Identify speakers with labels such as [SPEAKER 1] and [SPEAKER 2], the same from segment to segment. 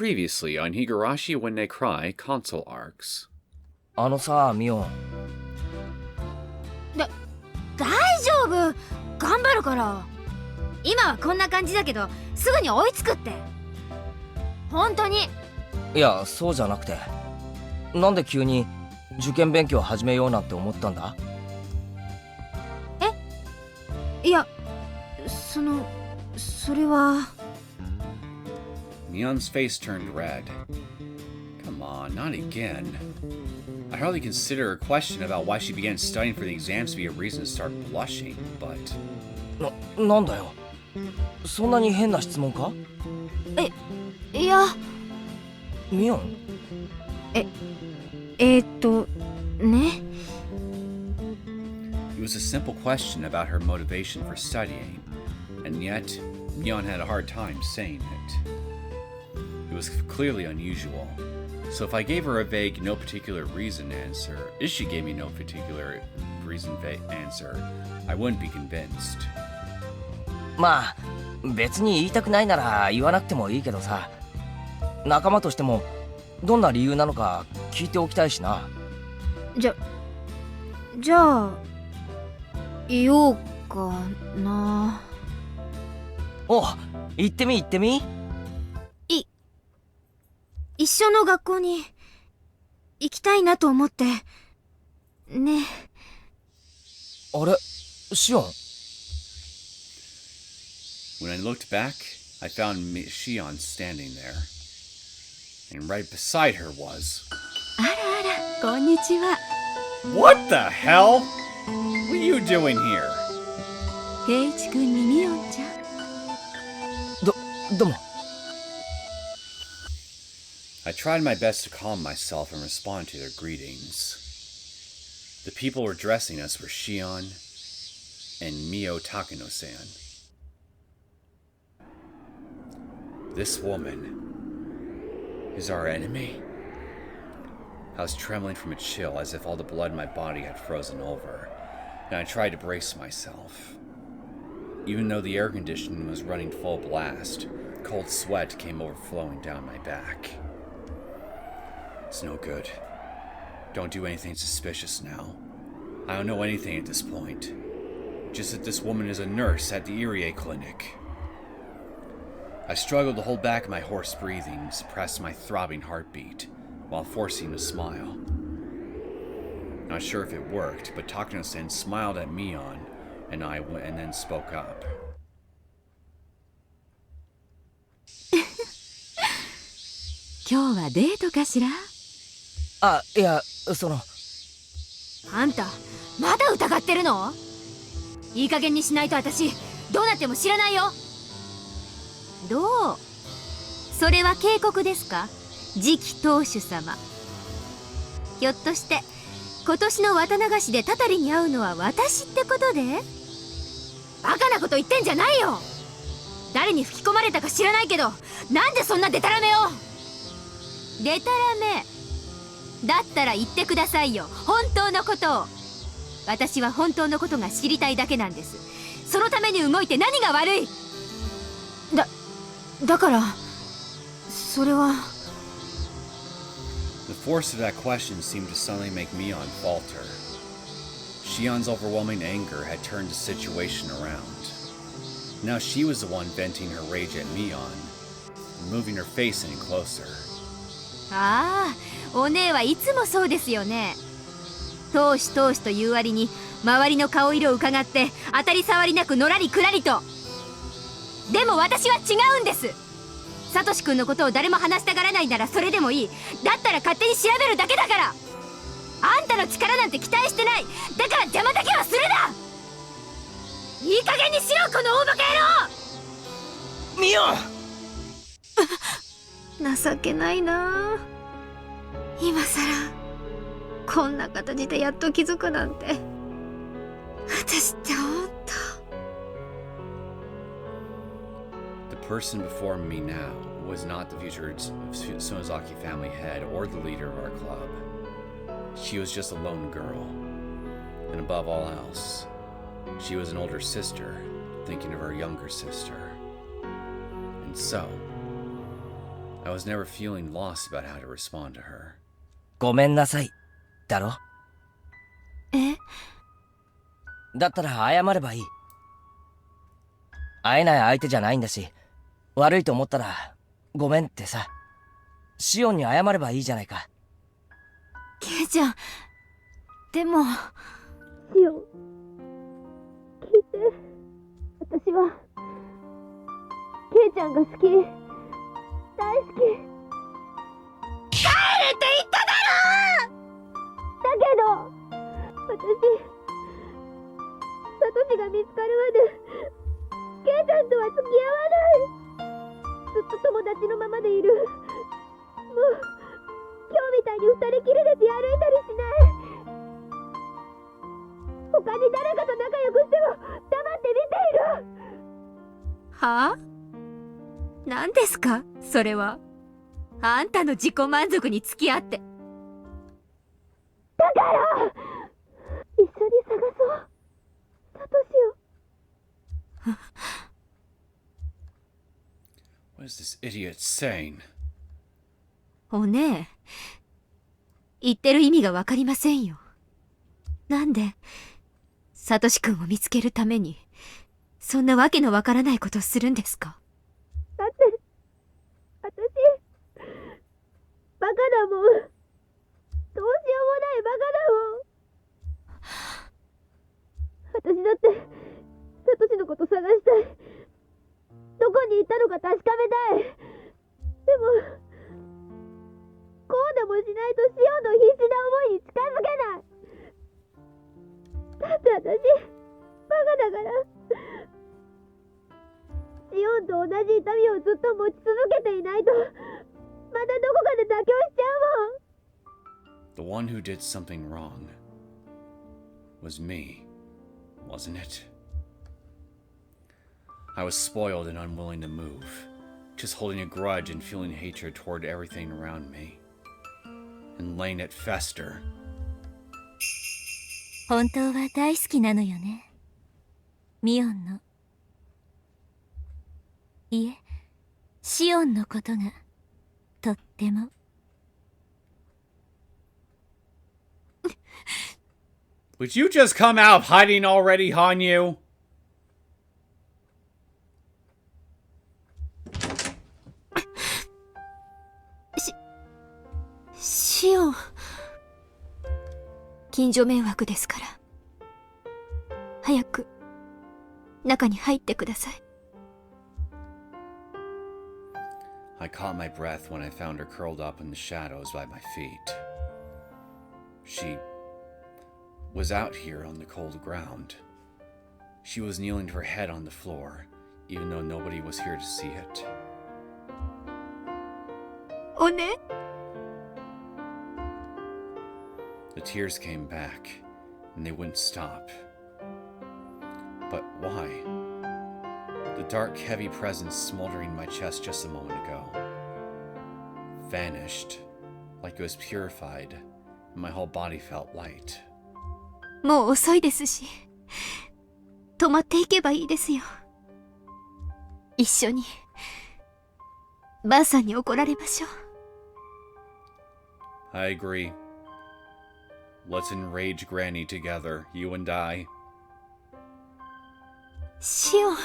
[SPEAKER 1] Previously on Higurashi When They Cry console arcs.
[SPEAKER 2] あのさ、ミオン。
[SPEAKER 3] 大丈夫、頑張るから。今はこんな感じだけどすぐに追いつくって。本当に。
[SPEAKER 2] いや、そうじゃなくて、なんで急に受験勉強始めようなんて思ったんだ？
[SPEAKER 3] いや、それは。
[SPEAKER 1] Mion's face turned red. Come on, not again. I hardly consider her question about why she began studying for the exams to be a reason to start blushing, but...
[SPEAKER 2] なんだよ。そんなに変な質問か？
[SPEAKER 3] いや。
[SPEAKER 2] ミオン？
[SPEAKER 3] ね。
[SPEAKER 1] It was a simple question about her motivation for studying, and yet Mion had a hard time saying it. It was clearly unusual, so if I gave her a vague, no particular reason answer, if she gave me no particular reason answer, I wouldn't be convinced.
[SPEAKER 2] まあ、別に言いたくないなら言わなくてもいいけどさ、仲間としてもどんな理由なのか聞いておきたいしな。
[SPEAKER 3] じゃあ言おうかな。
[SPEAKER 2] お、行ってみ。
[SPEAKER 3] 一緒の学校に行きたいなと思ってね。
[SPEAKER 2] あれ、シオン。
[SPEAKER 1] When I looked back, I found Shion standing there, and right beside her was...
[SPEAKER 3] あら、こんにちは。
[SPEAKER 1] What the hell? What are you doing here?
[SPEAKER 3] ケイチ君にミオンちゃん。
[SPEAKER 2] どうも。
[SPEAKER 1] I tried my best to calm myself and respond to their greetings. The people addressing us were Shion and Mio Takano-san. This woman is our enemy? I was trembling from a chill as if all the blood in my body had frozen over, and I tried to brace myself. Even though the air conditioning was running full blast, cold sweat came overflowing down my back. It's no good. Don't do anything suspicious now. I don't know anything at this point. Just that this woman is a nurse at the Irie Clinic. I struggled to hold back my hoarse breathing and suppress my throbbing heartbeat while forcing a smile. Not sure if it worked, but Takano-san smiled at Mion and then spoke up.
[SPEAKER 3] 今日はデートかしら？
[SPEAKER 2] あ、いや、
[SPEAKER 3] あんたまだ疑ってるの？いい加減にしないと私どうなっても知らないよ。どう？それは警告ですか？次期当主様。ひょっとして今年の綿流しでたたりに会うのは私ってことで？バカなこと言ってんじゃないよ。誰に吹き込まれたか知らないけど、なんでそんなデタラメを？デタラメだったら言ってくださいよ、本当のことを。私は本当のことが知りたいだけなんです。そのために動いて何が悪い？だからそれは。
[SPEAKER 1] The force of that question seemed to suddenly make Mion falter. Shion's overwhelming anger had turned the situation around. Now she was the one venting her rage at Mion, moving her face any closer.
[SPEAKER 3] ああ、お姉はいつもそうですよね。闘志という割に周りの顔色を伺って当たり障りなくのらりくらりと。でも私は違うんです。サトシ君のことを誰も話したがらないならそれでもいい。だったら勝手に調べるだけだから。あんたの力なんて期待してない。だから邪魔だけはするな。いい加減にしろ、この大バカ野郎。
[SPEAKER 2] ミオン。
[SPEAKER 3] 情けないな。今さらこんな形でやっと気づくなんて。私って本当。
[SPEAKER 1] The person before me now was not the future Sonozaki family head or the leader of our club. She was just a lone girl, and above all else, she was an older sister, thinking of her younger sister. And so, I was never feeling lost about how to respond to her.
[SPEAKER 2] ごめんなさいだろ。
[SPEAKER 3] え？
[SPEAKER 2] だったら謝ればいい。会えない相手じゃないんだし、悪いと思ったらごめんってさ、シオンに謝ればいいじゃないか。
[SPEAKER 3] ケイちゃん、でも。シオン、聞いて。私はケイちゃんが好き、大好き。帰れって言っただろ。だけど私、サトシが見つかるまでケイちゃんとは付き合わない。ずっと友達のままでいる。もう今日みたいに二人きりで出歩いたりしない。他に誰かと仲良くしても黙って見ている。はあ？何ですかそれは。あんたの自己満足に付き合って。だから一緒に探そう、サトシを。
[SPEAKER 1] What is this idiot saying?
[SPEAKER 3] おねえ、言ってる意味がわかりませんよ。なんでサトシ君を見つけるためにそんなわけのわからないことをするんですか？だって私バカだもん。どうしようもないバカだもん。私だってサトシのこと探したい。どこに行ったのか確かめたい。でもこうでもしないとシオンの必死な思いに近づけない。だって私バカだから。シオンと同じ痛みをずっと持ち続けていないと、またどこかで妥協しちゃうもん。
[SPEAKER 1] The one who did something wrong was me, wasn't it? I was spoiled and unwilling to move, just holding a grudge and feeling hatred toward everything around me, and letting it fester.
[SPEAKER 3] 本当は大好きなのよね、ミオンの。いえ、シオンのことがとっても。
[SPEAKER 1] Would you just come out of hiding already, Hanyu?
[SPEAKER 3] シオン、近所迷惑ですから、早く中に入ってください。
[SPEAKER 1] I caught my breath when I found her curled up in the shadows by my feet. She was out here on the cold ground. She was kneeling with her head on the floor, even though nobody was here to see it.
[SPEAKER 3] おね。
[SPEAKER 1] The tears came back, and they wouldn't stop. But why? The dark, heavy presence smoldering in my chest just a moment ago vanished, like it was purified, and my whole body felt light.
[SPEAKER 3] もう遅いですし、止まっていけばいいですよ。一緒にばあさんに怒られましょう。
[SPEAKER 1] I agree. Let's enrage Granny together, you and I.
[SPEAKER 3] シオン。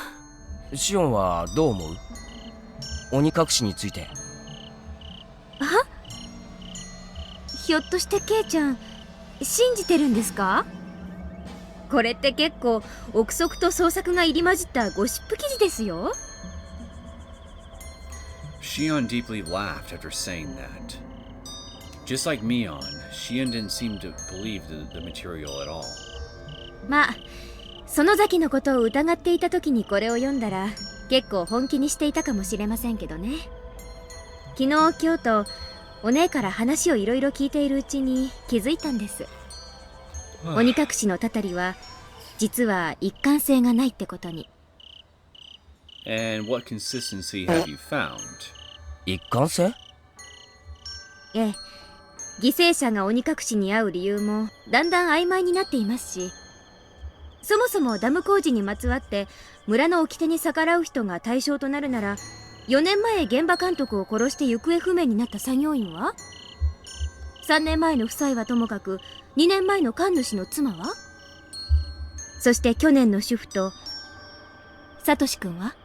[SPEAKER 2] シオンはどう思う？鬼隠しについて。
[SPEAKER 3] ひょっとしてケイちゃん信じてるんですか？これって結構憶測と創作が入り混じったゴシップ記事ですよ。
[SPEAKER 1] Shion deeply laughed after saying that. Just like Mion, Shion didn't seem to believe the material at all.
[SPEAKER 3] まあ園崎のことを疑っていた時にこれを読んだら結構本気にしていたかもしれませんけどね。昨日今日とお姉から話をいろいろ聞いているうちに気づいたんです。鬼隠しのたたりは実は一貫性がないってことに。
[SPEAKER 1] And what consistency have you found?
[SPEAKER 2] 一貫性？
[SPEAKER 3] ええ、犠牲者が鬼隠しに遭う理由もだんだん曖昧になっていますし、そもそもダム工事にまつわって村の掟に逆らう人が対象となるなら4年前現場監督を殺して行方不明になった作業員は？3年前の夫妻はともかく、2年前の神主の妻は？そして去年の主婦とサトシ君は？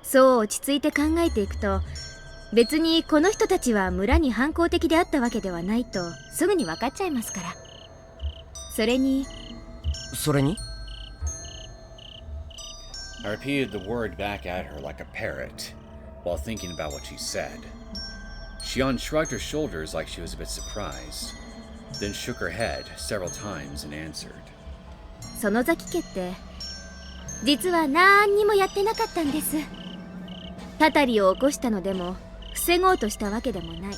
[SPEAKER 3] そう落ち着いて考えていくと、別にこの人たちは村に反抗的であったわけではないとすぐに分かっちゃいますから。それに
[SPEAKER 1] I repeated the word back at her like a parrot, while thinking about what she said. Shion shrugged her shoulders like she was a bit surprised, then shook her head several times and answered.
[SPEAKER 3] 園崎家って実は何にもやってなかったんです。たたりを起こしたのでも防ごうとしたわけでもない。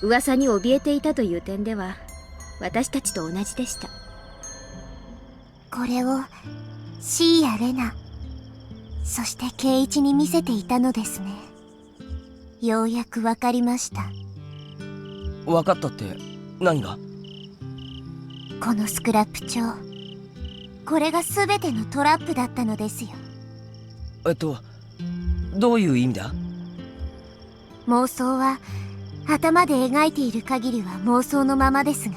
[SPEAKER 3] 噂に怯えていたという点では私たちと同じでした。
[SPEAKER 4] これをシーやレナ、そしてケイイチに見せていたのですね。ようやくわかりました。
[SPEAKER 2] 分かったって何が？
[SPEAKER 4] このスクラップ帳、これが全てのトラップだったのですよ。
[SPEAKER 2] どういう意味だ？
[SPEAKER 4] 妄想は頭で描いている限りは妄想のままですが、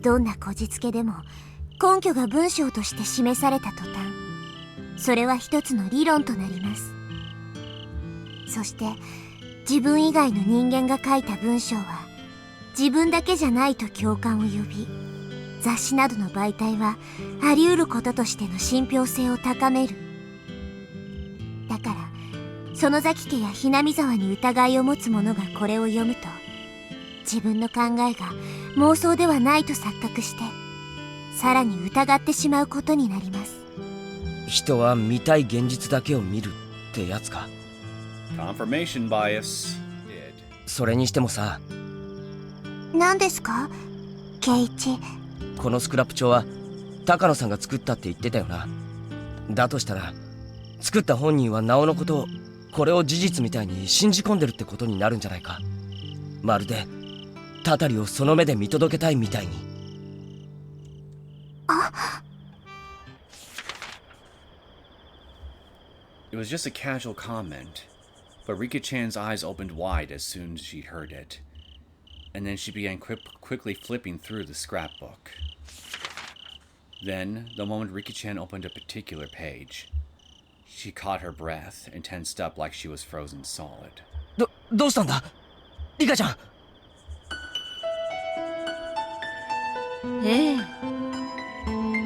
[SPEAKER 4] どんなこじつけでも根拠が文章として示された途端、それは一つの理論となります。そして自分以外の人間が書いた文章は自分だけじゃないと共感を呼び、雑誌などの媒体はあり得ることとしての信憑性を高める。だから園崎家やひなみ沢に疑いを持つ者がこれを読むと、自分の考えが妄想ではないと錯覚して、さらに疑ってしまうことになります。
[SPEAKER 2] 人は見たい現実だけを見るってやつか。
[SPEAKER 1] Confirmation bias.
[SPEAKER 2] それにしてもさ。
[SPEAKER 4] 何ですか、ケイイチ。
[SPEAKER 2] このスクラップ帳は高野さんが作ったって言ってたよな。だとしたら作った本人はなおのことをこれを事実みたいに信じ込んでるってことになるんじゃないか。まるでたたりをその目で見届けたいみたいに。
[SPEAKER 1] It was just a casual comment, but Rika-chan's eyes opened wide as soon as she heard it, and then she began quickly flipping through the scrapbook. Then, the moment Rika-chan opened a particular page, she caught her breath and tensed up like she was frozen solid.
[SPEAKER 2] どうしたんだリカちゃん。
[SPEAKER 5] ええ、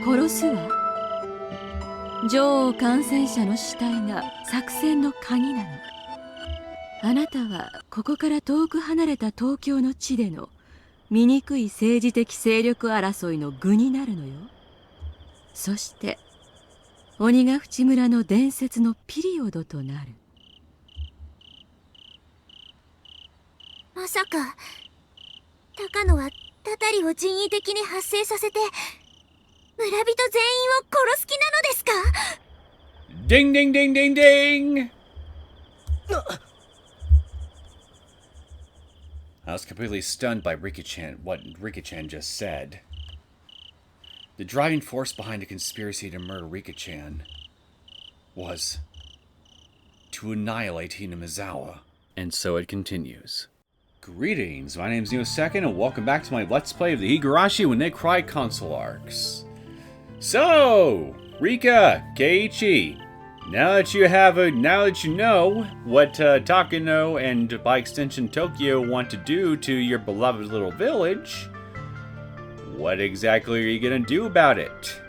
[SPEAKER 5] 殺すわ。女王感染者の死体が作戦の鍵なの。あなたはここから遠く離れた東京の地での醜い政治的勢力争いの具になるのよ。そして鬼ヶ淵村の伝説のピリオドとなる。
[SPEAKER 4] まさか高野はたたりを人為的に発生させて村人全員を殺す気なのですか？
[SPEAKER 1] Ding, ding, ding, ding, ding! I was completely stunned by what Rika-chan just said. The driving force behind a conspiracy to murder Rika-chan was to annihilate Hinamizawa. And so it continues. Greetings, my name is Neosekken, and welcome back to my Let's Play of the Higurashi When They Cry console arcs. So, Rika, Keiichi, now that you know what Takano and by extension Tokyo want to do to your beloved little village, what exactly are you gonna do about it?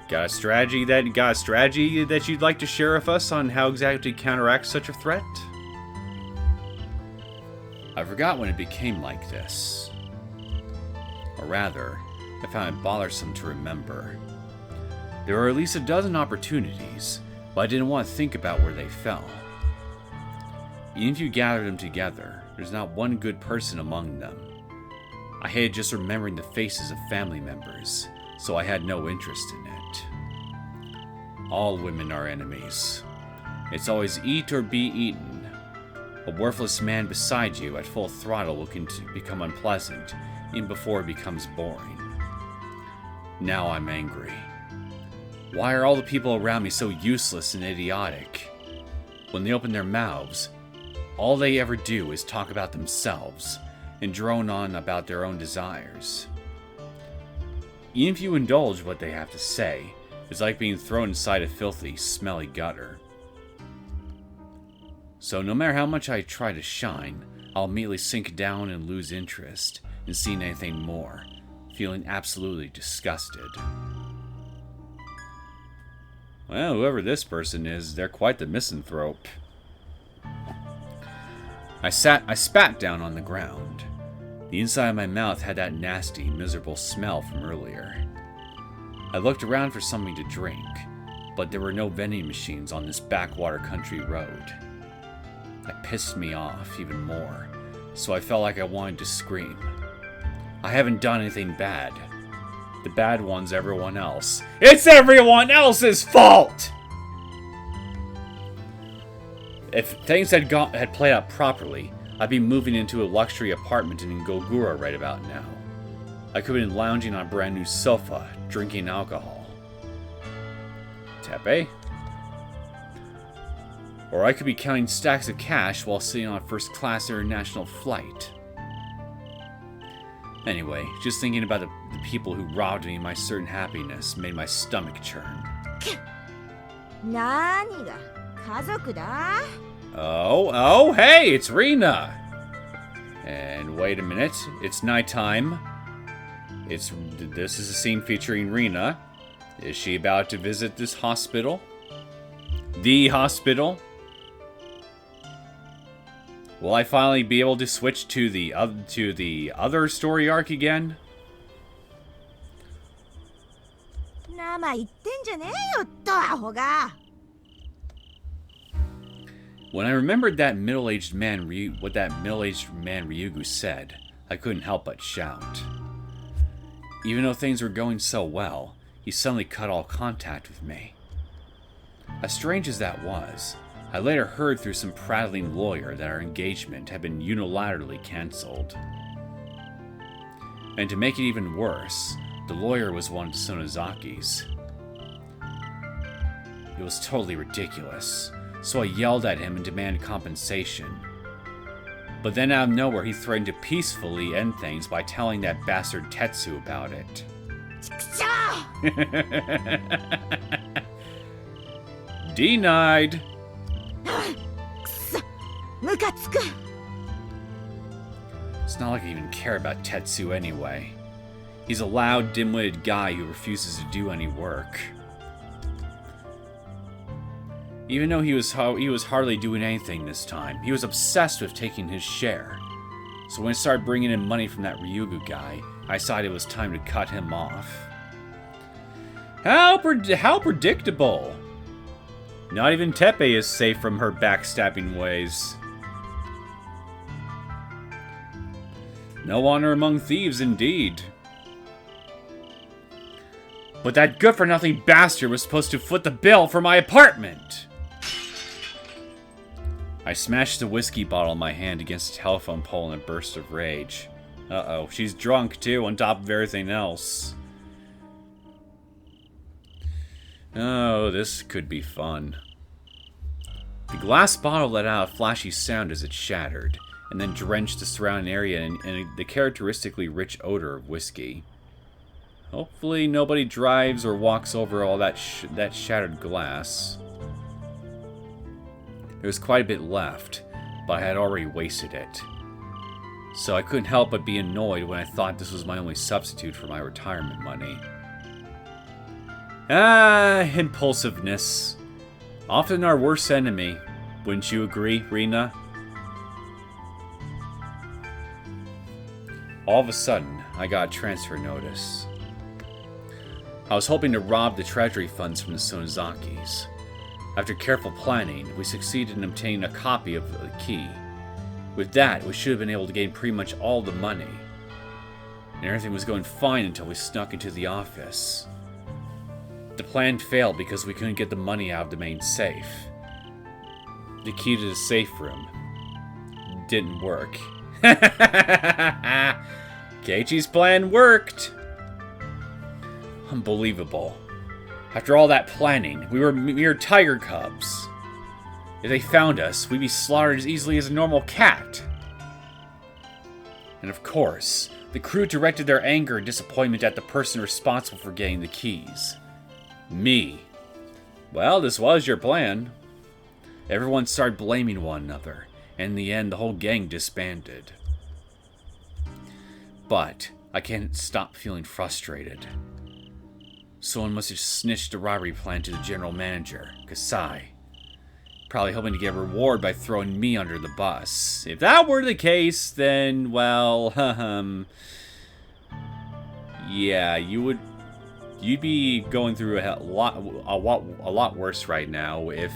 [SPEAKER 1] Got a strategy that you'd like to share with us on how exactly to counteract such a threat? I forgot when it became like this. Or rather, I found it bothersome to remember. There were at least a dozen opportunities, but I didn't want to think about where they fell. Even if you gathered them together, there's not one good person among them. I hated just remembering the faces of family members, so I had no interest in it. All women are enemies. It's always eat or be eaten. A worthless man beside you at full throttle will become unpleasant, even before it becomes boring. Now I'm angry. Why are all the people around me so useless and idiotic? when they open their mouths, all they ever do is talk about themselves and drone on about their own desires. Even if you indulge what they have to say, it's like being thrown inside a filthy, smelly gutter. So no matter how much I try to shine, I'll immediately sink down and lose interest in seeing anything more, feeling absolutely disgusted. Well, whoever this person is, they're quite the misanthrope. I spat down on the ground. The inside of my mouth had that nasty, miserable smell from earlier. I looked around for something to drink, but there were no vending machines on this backwater country road. That pissed me off even more, so I felt like I wanted to scream. I haven't done anything bad. The bad one's everyone else. It's everyone else's fault! If things had played out properly, I'd be moving into a luxury apartment in Gogura right about now. I could have been lounging on a brand new sofa, drinking alcohol. Tepe? Or I could be counting stacks of cash while sitting on a first-class international flight. Anyway, just thinking about the people who robbed me of my certain happiness made my stomach churn.
[SPEAKER 4] 何が家族だ?
[SPEAKER 1] Oh, hey, it's Rina! And wait a minute, it's nighttime. This is a scene featuring Rina. Is she about to visit this hospital? The hospital? Will I finally be able to switch to the other story arc again?
[SPEAKER 4] 生言ってんじゃねえよ、とアホが.
[SPEAKER 1] When I remembered that middle-aged man what that middle-aged man Ryugu said, I couldn't help but shout. Even though things were going so well, he suddenly cut all contact with me. As strange as that was, I later heard through some prattling lawyer that our engagement had been unilaterally cancelled. And to make it even worse, the lawyer was one of the Sonozakis. It was totally ridiculous, so I yelled at him and demanded compensation. But then out of nowhere, he threatened to peacefully end things by telling that bastard Tetsu about it. Denied! It's not like I even care about Tetsu anyway. He's a loud, dim-witted guy who refuses to do any work. Even though he was hardly doing anything this time, he was obsessed with taking his share. So when I started bringing in money from that Ryugu guy, I decided it was time to cut him off. How predictable! Not even Tepe is safe from her backstabbing ways. No honor among thieves, indeed. But that good-for-nothing bastard was supposed to foot the bill for my apartment! I smashed the whiskey bottle in my hand against the telephone pole in a burst of rage. Uh-oh, she's drunk too, on top of everything else. Oh, this could be fun. The glass bottle let out a flashy sound as it shattered, and then drenched the surrounding area in the characteristically rich odor of whiskey. Hopefully nobody drives or walks over all that shattered glass. There was quite a bit left, but I had already wasted it. So I couldn't help but be annoyed when I thought this was my only substitute for my retirement money. Impulsiveness. Often our worst enemy. Wouldn't you agree, Rina? All of a sudden, I got a transfer notice. I was hoping to rob the treasury funds from the Sonozakis. After careful planning, we succeeded in obtaining a copy of the key. With that, we should have been able to gain pretty much all the money. And everything was going fine until we snuck into the office. The plan failed because we couldn't get the money out of the main safe. The key to the safe room didn't work. Keiichi's plan worked! Unbelievable. After all that planning, we were mere tiger cubs. If they found us, we'd be slaughtered as easily as a normal cat. And of course, the crew directed their anger and disappointment at the person responsible for getting the keys. Me. Well, this was your plan. Everyone started blaming one another, and in the end, the whole gang disbanded. But I can't stop feeling frustrated. Someone must have snitched the robbery plan to the general manager, Kasai. Probably hoping to get a reward by throwing me under the bus. If that were the case, then, well, yeah, you'd be going through a lot worse right now if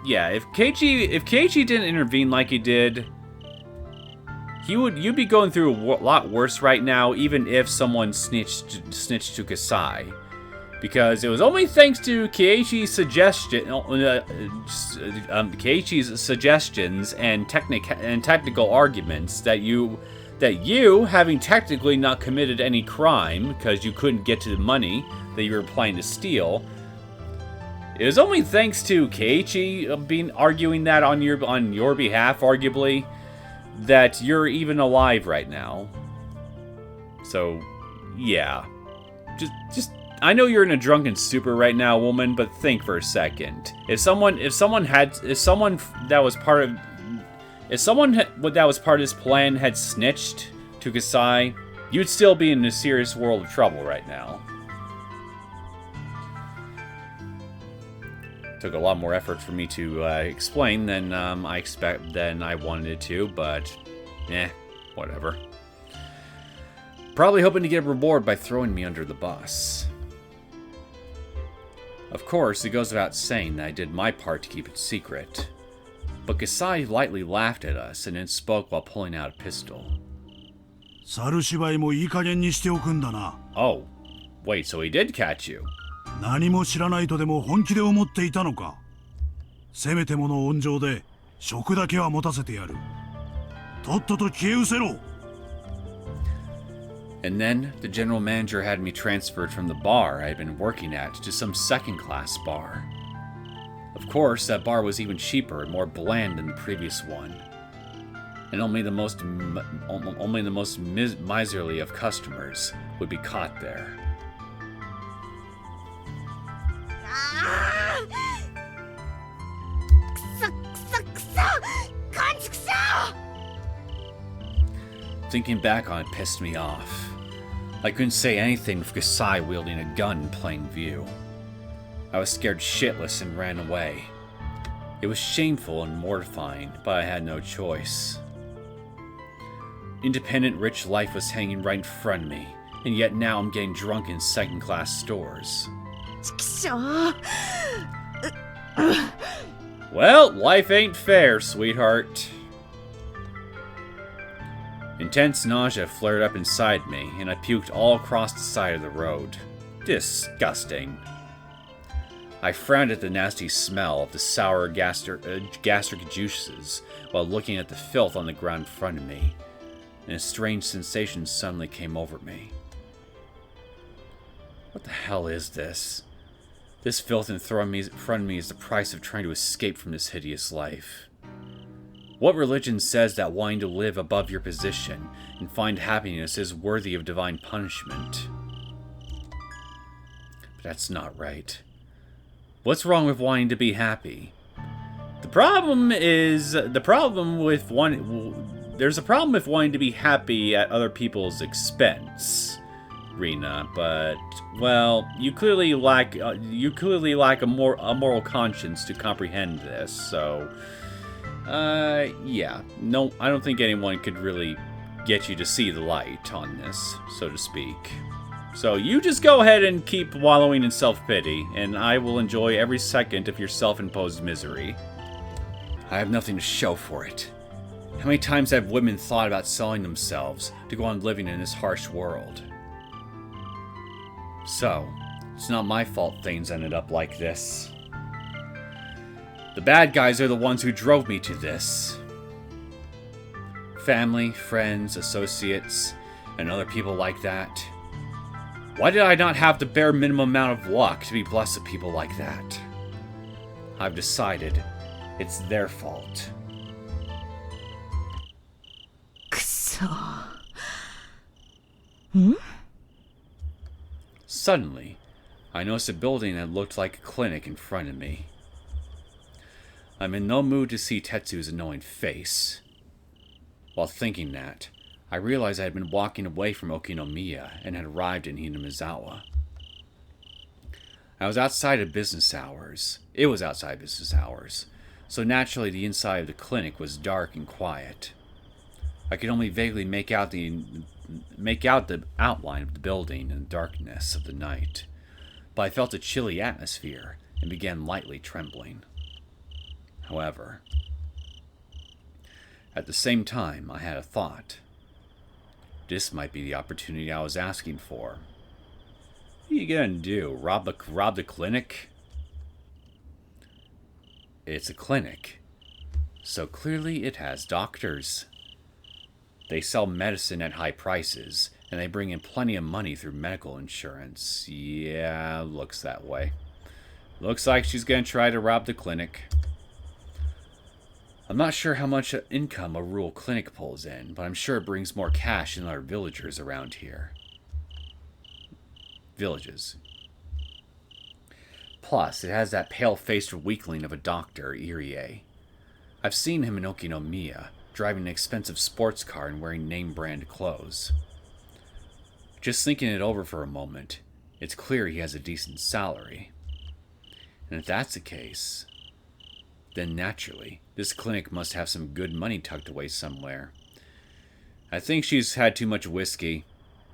[SPEAKER 1] Keiichi didn't intervene like he did. You'd be going through a lot worse right now, even if someone snitched to Kasai, because it was only thanks to Keiichi's suggestions and technical arguments that you, having technically not committed any crime because you couldn't get to the money that you were planning to steal. It was only thanks to Keiichi arguing that on your behalf, arguably, that you're even alive right now. So, yeah. Just I know you're in a drunken stupor right now, woman, but think for a second. If someone that was part of this plan had snitched to Kasai, you'd still be in a serious world of trouble right now. Took a lot more effort for me to explain than I wanted to, but whatever. Probably hoping to get a reward by throwing me under the bus. Of course, it goes without saying that I did my part to keep it secret. But Kasai lightly laughed at us and then spoke while pulling out a pistol. Oh, wait, so he did catch you?
[SPEAKER 6] 何も知らないとでも本気で思っていたのか。せめてもの温情で職だけは持たせてやる。とっとと消え失せろ。
[SPEAKER 1] And then, the general manager had me transferred from the bar I had been working at to some second-class bar. Of course, that bar was even cheaper and more bland than the previous one. And only the most miserly of customers would be caught there. Thinking back on it pissed me off. I couldn't say anything with Kasai wielding a gun in plain view. I was scared shitless and ran away. It was shameful and mortifying, but I had no choice. Independent, rich life was hanging right in front of me, and yet now I'm getting drunk in second-class stores. Well, life ain't fair, sweetheart. Intense nausea flared up inside me, and I puked all across the side of the road. Disgusting. I frowned at the nasty smell of the sour gastric juices while looking at the filth on the ground in front of me, and a strange sensation suddenly came over me. What the hell is this? This filth in front of me is the price of trying to escape from this hideous life. What religion says that wanting to live above your position and find happiness is worthy of divine punishment? But that's not right. What's wrong with wanting to be happy? There's a problem with wanting to be happy at other people's expense, Rina, but, well, you clearly lack a moral conscience to comprehend this, so... yeah. No, I don't think anyone could really get you to see the light on this, so to speak. So you just go ahead and keep wallowing in self-pity, and I will enjoy every second of your self-imposed misery. I have nothing to show for it. How many times have women thought about selling themselves to go on living in this harsh world? So, it's not my fault things ended up like this. The bad guys are the ones who drove me to this. Family, friends, associates, and other people like that. Why did I not have the bare minimum amount of luck to be blessed with people like that? I've decided it's their fault.
[SPEAKER 5] くそ。
[SPEAKER 1] Suddenly, I noticed a building that looked like a clinic in front of me. I'm in no mood to see Tetsu's annoying face. While thinking that, I realized I had been walking away from Okinomiya and had arrived in Hinamizawa. I was outside of business hours. It was outside business hours, so naturally the inside of the clinic was dark and quiet. I could only vaguely make out the outline of the building in the darkness of the night, but I felt a chilly atmosphere and began lightly trembling. However, at the same time, I had a thought. This might be the opportunity I was asking for. What are you gonna do? Rob the clinic? It's a clinic, so clearly it has doctors. They sell medicine at high prices, and they bring in plenty of money through medical insurance. Yeah, looks that way. Looks like she's gonna try to rob the clinic. I'm not sure how much income a rural clinic pulls in, but I'm sure it brings more cash than our villagers around here. Villages. Plus, it has that pale-faced weakling of a doctor, Irie. I've seen him in Okinomiya, driving an expensive sports car and wearing name-brand clothes. Just thinking it over for a moment, it's clear he has a decent salary. And if that's the case, then naturally, this clinic must have some good money tucked away somewhere. I think she's had too much whiskey.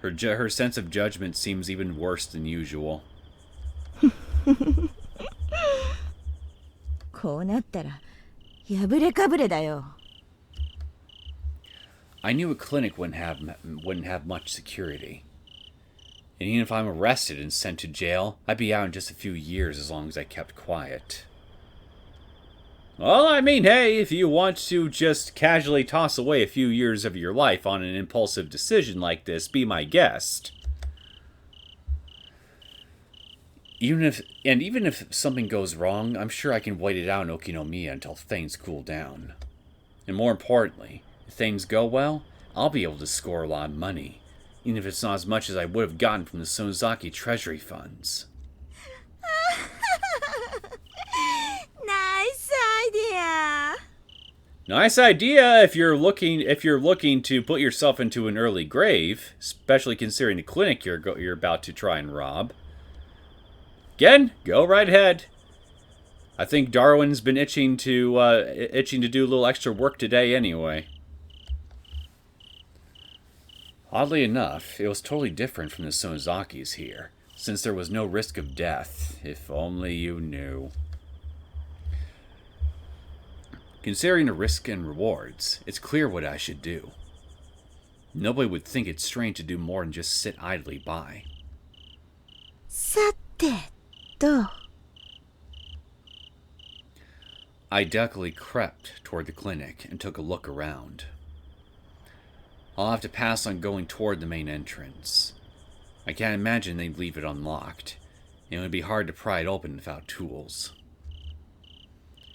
[SPEAKER 1] Her sense of judgment seems even worse than usual.
[SPEAKER 5] こうなったら破れかぶれだよ。
[SPEAKER 1] I knew a clinic wouldn't have much security. And even if I'm arrested and sent to jail, I'd be out in just a few years as long as I kept quiet. Well, I mean, hey, if you want to just casually toss away a few years of your life on an impulsive decision like this, be my guest. Even if something goes wrong, I'm sure I can wait it out in Okinomiya until things cool down. And more importantly, if things go well, I'll be able to score a lot of money, even if it's not as much as I would have gotten from the Sonozaki treasury funds.
[SPEAKER 5] Nice idea.
[SPEAKER 1] Nice idea if you're looking to put yourself into an early grave, especially considering the clinic you're about to try and rob. Again, go right ahead. I think Darwin's been itching to do a little extra work today anyway. Oddly enough, it was totally different from the Sonozakis here, since there was no risk of death. If only you knew. Considering the risk and rewards, it's clear what I should do. Nobody would think it's strange to do more than just sit idly by.
[SPEAKER 5] さてと。
[SPEAKER 1] I duckily crept toward the clinic and took a look around. I'll have to pass on going toward the main entrance. I can't imagine they'd leave it unlocked, and it would be hard to pry it open without tools.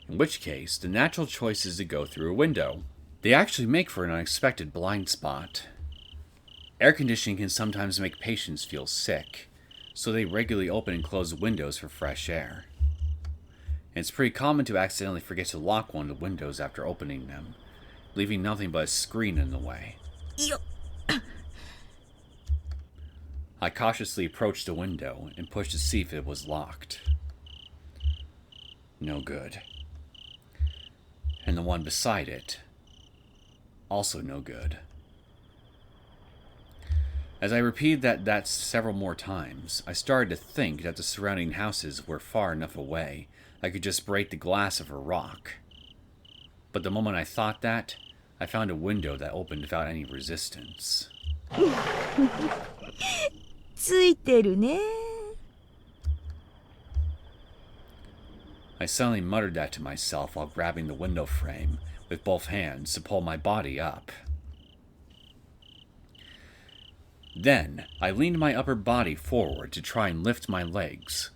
[SPEAKER 1] In which case, the natural choice is to go through a window. They actually make for an unexpected blind spot. Air conditioning can sometimes make patients feel sick, so they regularly open and close windows for fresh air. And it's pretty common to accidentally forget to lock one of the windows after opening them, leaving nothing but a screen in the way. I cautiously approached the window and pushed to see if it was locked. No good. And the one beside it, also no good. As I repeated that several more times, I started to think that the surrounding houses were far enough away I could just break the glass of a rock. But the moment I thought that, I found a window that opened without any resistance.
[SPEAKER 5] ついてるね。
[SPEAKER 1] I suddenly muttered that to myself while grabbing the window frame with both hands to pull my body up. Then, I leaned my upper body forward to try and lift my legs.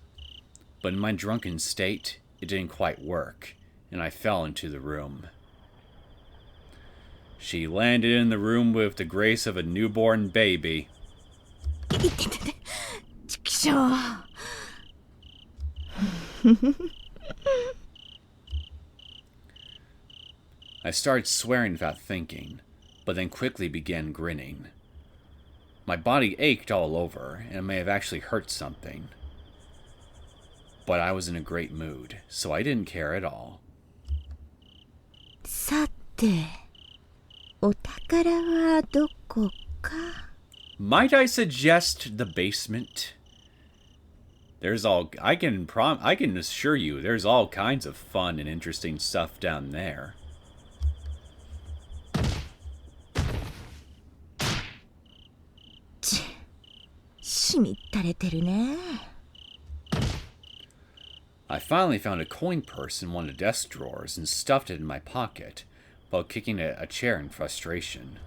[SPEAKER 1] But in my drunken state, it didn't quite work, and I fell into the room. She landed in the room with the grace of a newborn baby.
[SPEAKER 5] いててて、ちくしょう。
[SPEAKER 1] I started swearing without thinking, but then quickly began grinning. My body ached all over, and it may have actually hurt something. But I was in a great mood, so I didn't care at all.
[SPEAKER 5] さて、お宝はどこか。
[SPEAKER 1] Might I suggest the basement? I can assure you there's all kinds of fun and interesting stuff down there.
[SPEAKER 5] しみったれてるね。
[SPEAKER 1] I finally found a coin purse in one of the desk drawers and stuffed it in my pocket while kicking a chair in frustration.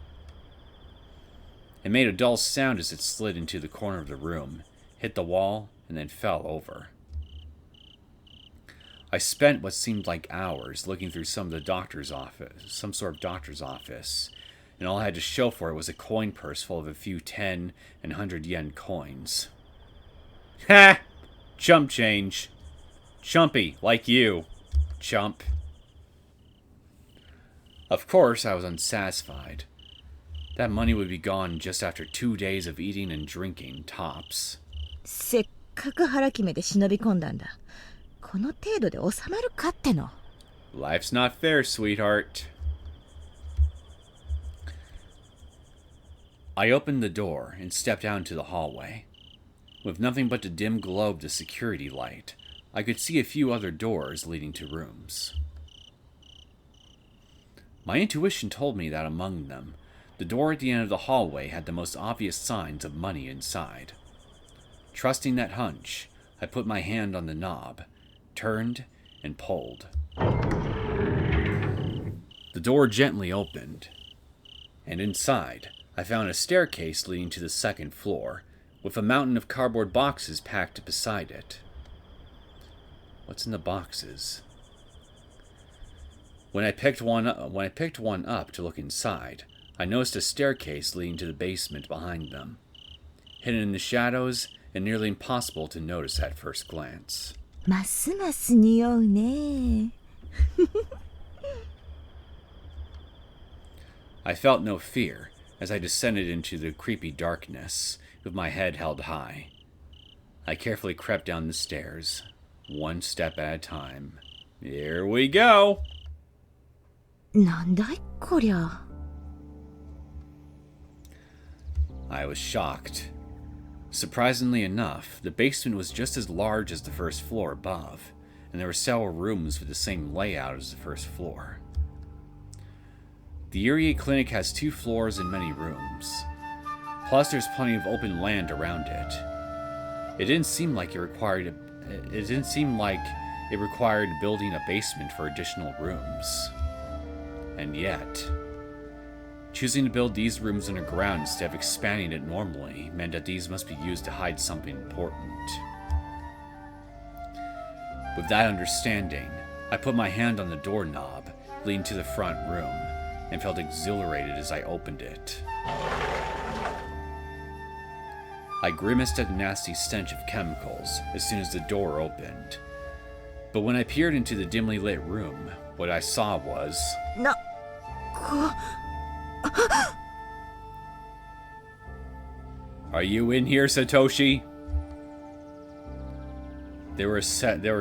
[SPEAKER 1] It made a dull sound as it slid into the corner of the room, hit the wall, and then fell over. I spent what seemed like hours looking through some sort of doctor's office, and all I had to show for it was a coin purse full of a few 10 and 100 yen coins. Ha! Chump change. Chumpy, like you. Chump. Of course, I was unsatisfied. That money would be gone just after 2 days of eating and drinking, tops.
[SPEAKER 5] せっかく腹決めで忍び込んだんだ。この程度で収まるかっての。
[SPEAKER 1] Life's not fair, sweetheart. I opened the door and stepped out into the hallway. With nothing but the dim glow of the security light, I could see a few other doors leading to rooms. My intuition told me that among them, the door at the end of the hallway had the most obvious signs of money inside. Trusting that hunch, I put my hand on the knob, turned, and pulled. The door gently opened, and inside, I found a staircase leading to the second floor, with a mountain of cardboard boxes packed beside it. What's in the boxes? When I picked one up to look inside, I noticed a staircase leading to the basement behind them, hidden in the shadows and nearly impossible to notice at first glance.
[SPEAKER 5] ますます匂うね。
[SPEAKER 1] I felt no fear as I descended into the creepy darkness, with my head held high. I carefully crept down the stairs, one step at a time. Here we go!
[SPEAKER 5] なんだいこりゃ。
[SPEAKER 1] I was shocked. Surprisingly enough, the basement was just as large as the first floor above, and there were several rooms with the same layout as the first floor. The Irie Clinic has 2 floors and many rooms. Plus, there's plenty of open land around it. It didn't seem like it required building a basement for additional rooms. And yet, choosing to build these rooms underground instead of expanding it normally meant that these must be used to hide something important. With that understanding, I put my hand on the doorknob, leading to the front room, and felt exhilarated as I opened it. I grimaced at the nasty stench of chemicals as soon as the door opened. But when I peered into the dimly lit room, what I saw was...
[SPEAKER 5] な、こ、
[SPEAKER 1] Are you in here, Satoshi? There were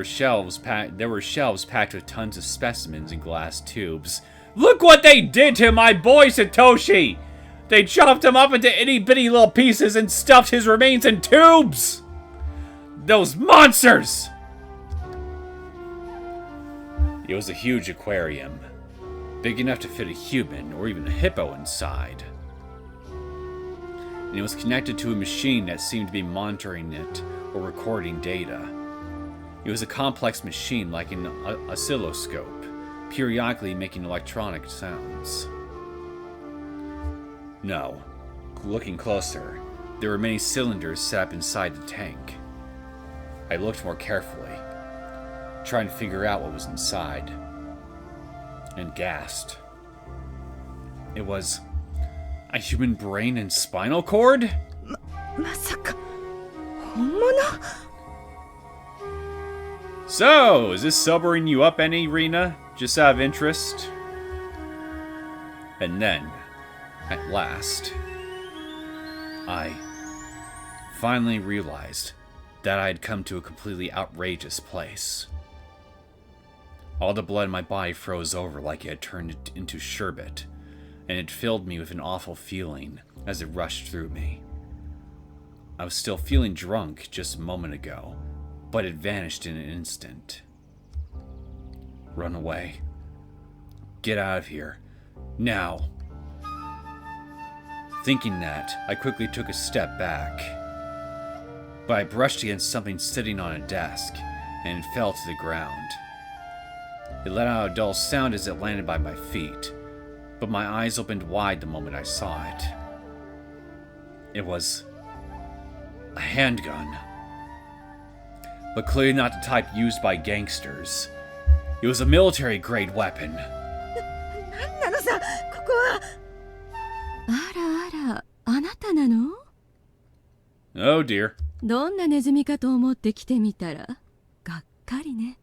[SPEAKER 1] shelves packed with tons of specimens in glass tubes. Look what they did to my boy Satoshi! They chopped him up into itty-bitty little pieces and stuffed his remains in tubes! Those monsters! It was a huge aquarium, big enough to fit a human or even a hippo inside. And it was connected to a machine that seemed to be monitoring it or recording data. It was a complex machine like an oscilloscope, periodically making electronic sounds. No, looking closer, there were many cylinders set up inside the tank. I looked more carefully. trying to figure out what was inside, and gasped. It was a human brain and spinal cord?
[SPEAKER 5] まさか本物
[SPEAKER 1] So, is this sobering you up any, Rina? Just out of interest? And then, at last, I finally realized that I had come to a completely outrageous place. All the blood in my body froze over like it had turned it into sherbet, and it filled me with an awful feeling as it rushed through me. I was still feeling drunk just a moment ago, but it vanished in an instant. Run away. Get out of here. Now. Thinking that, I quickly took a step back. But I brushed against something sitting on a desk, and it fell to the ground. It let out a dull sound as it landed by my feet, but my eyes opened wide the moment I saw it. It was a handgun. But clearly not the type used by gangsters. It was a military-grade weapon.
[SPEAKER 5] 何なのさここはあらあらあなたなの
[SPEAKER 1] Oh dear.
[SPEAKER 5] どんなネズミかと思って来てみたらがっかりね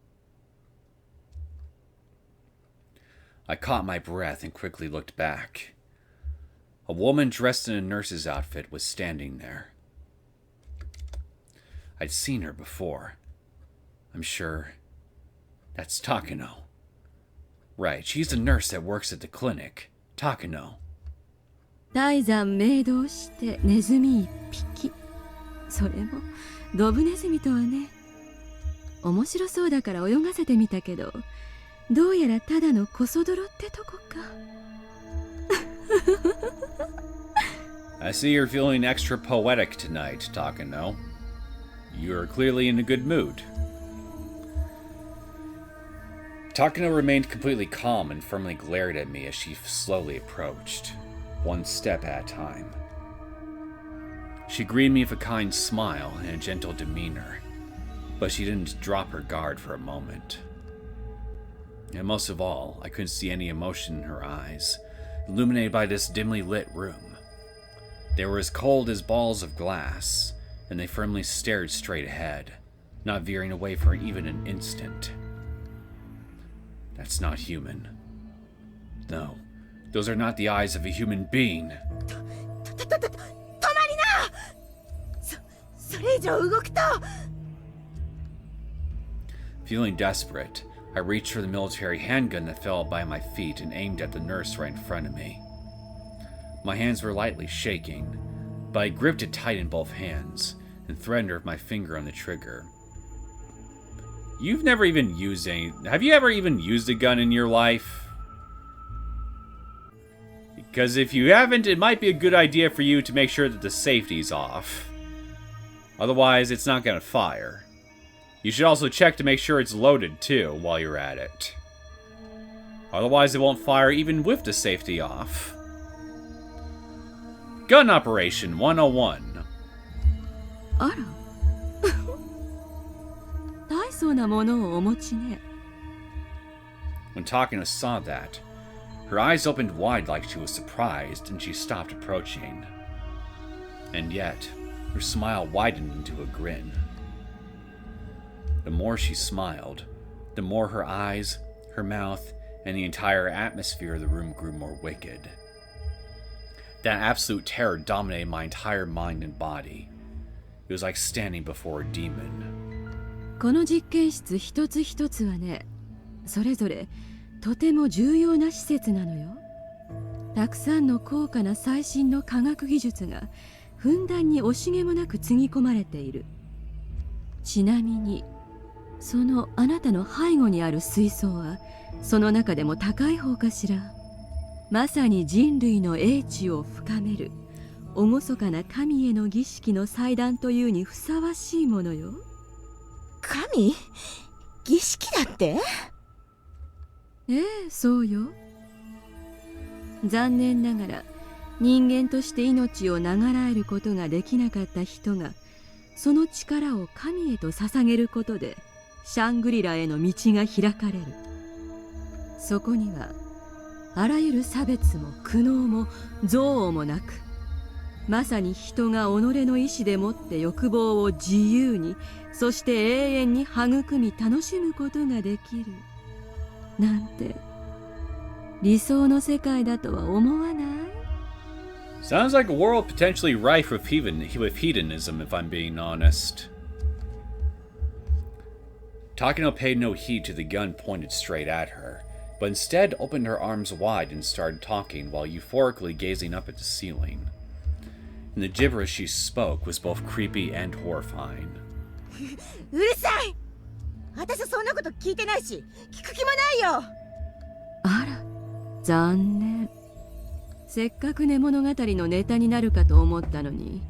[SPEAKER 1] I caught my breath and quickly looked back. A woman dressed in a nurse's outfit was standing there. I'd seen her before. I'm sure that's Takano. Right, she's the nurse that works at the clinic. Takano.
[SPEAKER 5] 大山明堂してネズミ一匹それもドブネズミとはね面白そうだから泳がせてみたけどどうやらただのコソ泥ってとこか
[SPEAKER 1] I see you're feeling extra poetic tonight, Takano. You're clearly in a good mood. Takano remained completely calm and firmly glared at me as she slowly approached, one step at a time. She greeted me with a kind smile and a gentle demeanor, but she didn't drop her guard for a moment. And most of all, I couldn't see any emotion in her eyes, illuminated by this dimly lit room. They were as cold as balls of glass, and they firmly stared straight ahead, not veering away for even an instant. That's not human. No, those are not the eyes of a human being.
[SPEAKER 5] 止まりなそれ以上動くと
[SPEAKER 1] Feeling desperate, I reached for the military handgun that fell by my feet and aimed at the nurse right in front of me. My hands were lightly shaking, but I gripped it tight in both hands and threatened her with my finger on the trigger. You've never even used any... Have you ever even used a gun in your life? Because if you haven't, it might be a good idea for you to make sure that the safety's off. Otherwise, it's not going to fire. You should also check to make sure it's loaded, too, while you're at it. Otherwise, it won't fire even with the safety off. Gun Operation 101.
[SPEAKER 5] あら大層なものをお持ちね
[SPEAKER 1] When Takano saw that, her eyes opened wide like she was surprised, and she stopped approaching. And yet, her smile widened into a grin. The more she smiled, the more her eyes, her mouth, and the entire atmosphere of the room grew more wicked. That absolute terror dominated my entire mind and body. It was like standing before a demon.
[SPEAKER 5] この実験室一つ一つはねそれぞれとても重要な施設なのよたくさんの高価な最新の科学技術がふんだんに惜しげもなくつぎ込まれているちなみにそのあなたの背後にある水槽はその中でも高い方かしらまさに人類の英知を深める厳かな神への儀式の祭壇というにふさわしいものよ
[SPEAKER 7] 神？儀式だって？
[SPEAKER 5] ええ、そうよ残念ながら人間として命を長らえることができなかった人がその力を神へと捧げることでシャングリラへの道が開かれる。そこにはあらゆる差別も苦悩も憎悪もなく、まさに人が己の意志でもって欲望を自由に、そして永遠に育み楽しむことができるなんて理想の世界だとは思わない？
[SPEAKER 1] Sounds like a world potentially rife with hedonism, if I'm being honest. Takano paid no heed to the gun pointed straight at her, but instead opened her arms wide and started talking while euphorically gazing up at the ceiling. And the gibberish she spoke was both creepy and horrifying.
[SPEAKER 7] うるさい。私はそんなこと聞いてないし、聞く気もないよ。
[SPEAKER 5] あら、残念。せっかくね物語のネタになるかと思ったのに、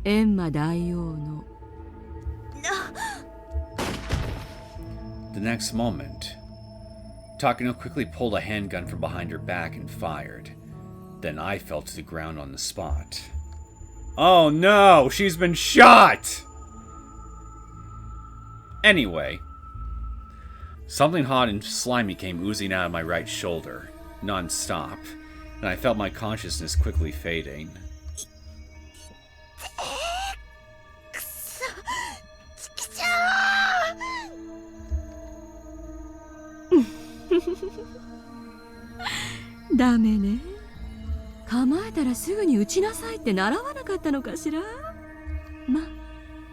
[SPEAKER 5] 閻魔大王の。
[SPEAKER 1] The next moment, Takano quickly pulled a handgun from behind her back and fired. Then I fell to the ground on the spot. Oh no! She's been shot! Anyway, something hot and slimy came oozing out of my right shoulder, non-stop, and I felt my consciousness quickly fading.
[SPEAKER 7] くそ、ちくしょ
[SPEAKER 5] ダメね。構えたらすぐに撃ちなさいって習わなかったのかしら。ま、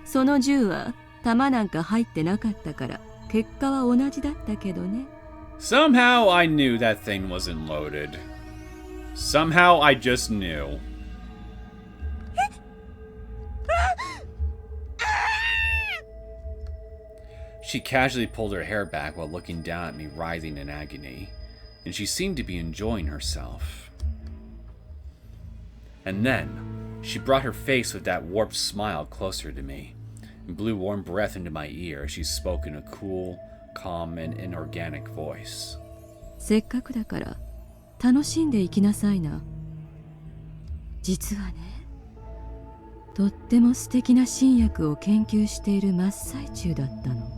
[SPEAKER 5] その銃は弾なんか入ってなかったから結果は同じだったけどね。
[SPEAKER 1] Somehow I knew that thing wasn't loaded. Somehow I just knew. She casually pulled her hair back while looking down at me writhing in agony, and she seemed to be enjoying herself. And then, she brought her face with that warped smile closer to me, and blew warm breath into my ear as she spoke in a cool, calm, and inorganic voice.
[SPEAKER 5] せっかくだから楽しんでいきなさいな。実はね、とっても素敵な新薬を研究している真っ最中だったの。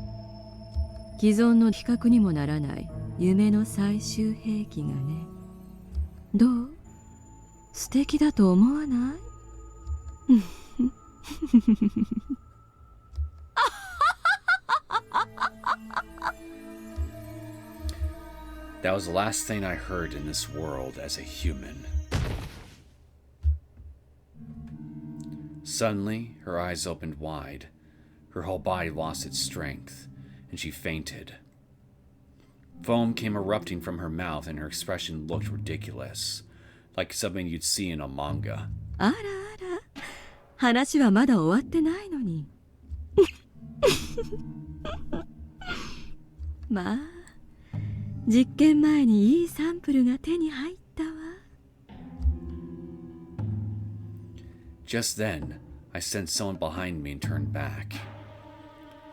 [SPEAKER 5] 既存の比較にもならない夢の最終兵器がね。どう？素敵だと思わない？That
[SPEAKER 1] was the last thing I heard in this world as a human. Suddenly, her eyes opened wide. Her whole body lost its strength, and she fainted. Foam came erupting from her mouth, and her expression looked ridiculous, like something you'd see in a manga.
[SPEAKER 5] あらあら、話はまだ終わってないのに。まあ、実験前にいいサンプルが手に入ったわ。
[SPEAKER 1] Just then, I sensed someone behind me and turned back.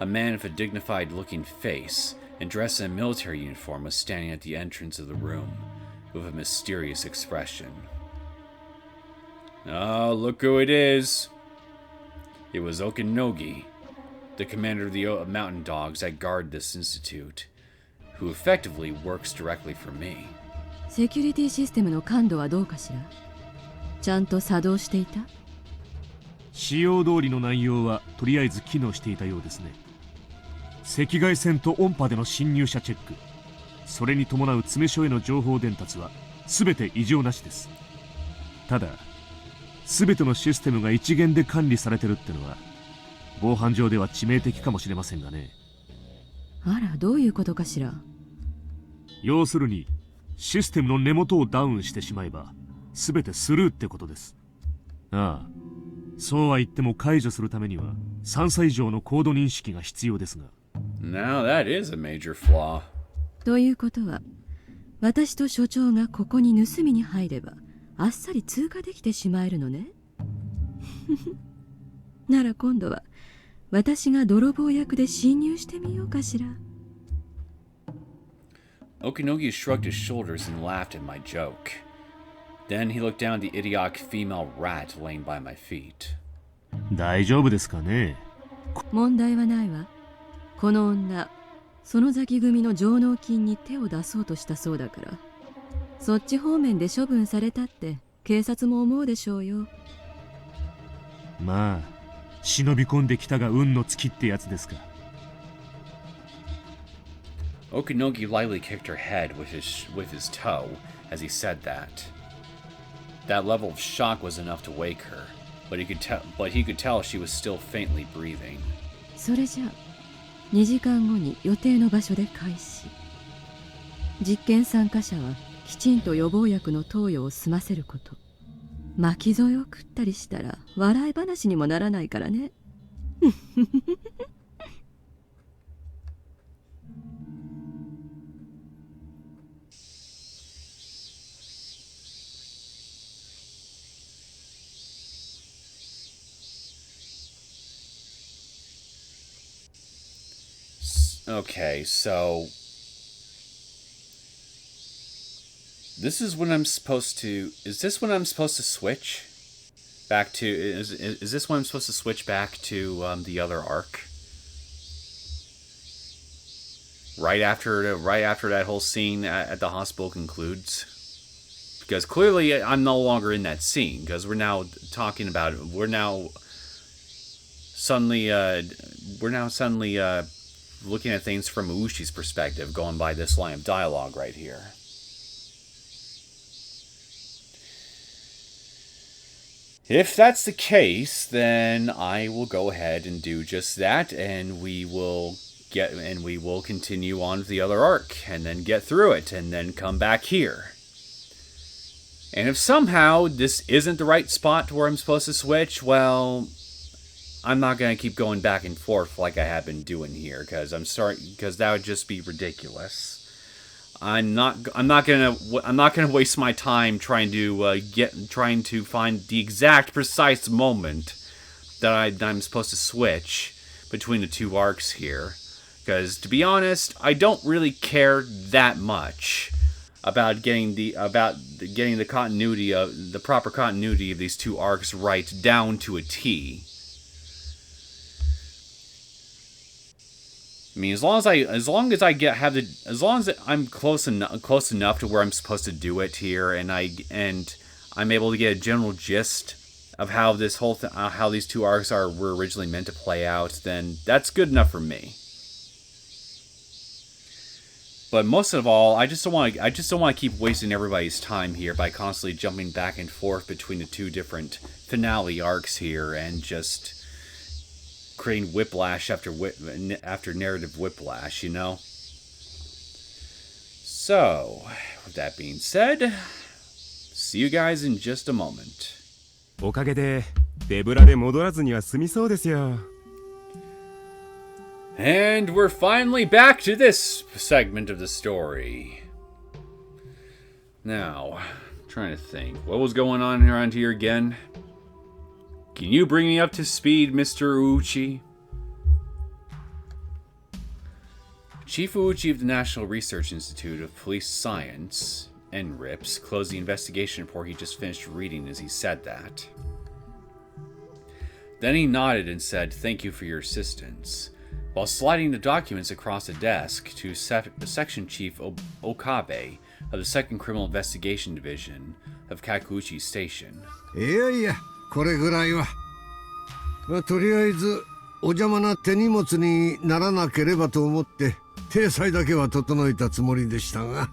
[SPEAKER 1] A man with a dignified-looking face and dressed in a military uniform was standing at the entrance of the room with a mysterious expression. Oh, look who it is! It was Okinogi, the commander of the mountain dogs that guard this institute, who effectively works directly for me.
[SPEAKER 5] セキュリティシステムの感度はどうかしら？ちゃんと作動していた？
[SPEAKER 8] 使用通りの内容はとりあえず機能していたようですね。赤外線と音波での侵入者チェック、それに伴う詰め所への情報伝達は全て異常なしです。ただ、全てのシステムが一元で管理されてるってのは防犯上では致命的かもしれませんがね。
[SPEAKER 5] あら、どういうことかしら？
[SPEAKER 8] 要するにシステムの根元をダウンしてしまえば全てスルーってことです。ああ、そうは言っても解除するためには3歳以上のコード認識が必要ですが。
[SPEAKER 1] Now that is a major flaw.
[SPEAKER 5] ということは、私と所長がここに盗みに入ればあっさり通過できてしまえるのね。なら今度は私が泥棒役で侵入してみようかしら。
[SPEAKER 1] Okinogi shrugged his shoulders and laughed at my joke. Then he looked down at the idiotic female rat laying by my feet.
[SPEAKER 8] 大丈夫ですかね？
[SPEAKER 5] 問題はないわ。この女園崎組の上納金に手を出そうとしたそうだから、そっち方面で処分されたって警察も思うでしょうよ。
[SPEAKER 8] まあ忍び込んできたが運の尽きってやつですか。
[SPEAKER 1] Okinogi lightly kicked her head with his toe as he said that. That level of shock was enough to wake her, but he could tell she was still faintly breathing.
[SPEAKER 5] それじゃあ2時間後に予定の場所で開始。実験参加者はきちんと予防薬の投与を済ませること。巻き添えを食ったりしたら笑い話にもならないからね。
[SPEAKER 1] Okay, so this is when I'm supposed to. Is this when I'm supposed to switch back to? Is this when I'm supposed to switch back to the other arc? Right after that whole scene at the hospital concludes, because clearly I'm no longer in that scene because we're now talking about it. We're now suddenly looking at things from Ushi's perspective, going by this line of dialogue right here. If that's the case, then I will go ahead and do just that, and we will continue on to the other arc, and then get through it, and then come back here. And if somehow this isn't the right spot where I'm supposed to switch, well, I'm not going to keep going back and forth like I have been doing here, because that would just be ridiculous. I'm not going to waste my time trying to find the exact precise moment that I'm supposed to switch between the two arcs here, because to be honest, I don't really care that much about getting the continuity of the proper continuity of these two arcs right down to a T. I mean, as long as I'm close enough to where I'm supposed to do it here, and I'm able to get a general gist of how this whole how these two arcs were originally meant to play out, then that's good enough for me. But most of all, I just don't want to keep wasting everybody's time here by constantly jumping back and forth between the two different finale arcs here and just creating whiplash after narrative whiplash, you know? So, with that being said, see you guys in just a moment.
[SPEAKER 9] おかげで手ぶらで戻らずには済みそうですよ。
[SPEAKER 1] And we're finally back to this segment of the story. Now, I'm trying to think. What was going on around here again? Can you bring me up to speed, Mr. Uchi? Chief Uchi of the National Research Institute of Police Science, NRIPS, closed the investigation report he just finished reading as he said that. Then he nodded and said, "Thank you for your assistance," while sliding the documents across the desk to Section Chief Okabe of the 2nd Criminal Investigation Division of Kakuuchi Station.
[SPEAKER 10] いやいや、これぐらいは。まあ、とりあえずお邪魔な手荷物にならなければと思って体裁だけは整えたつもりでしたが、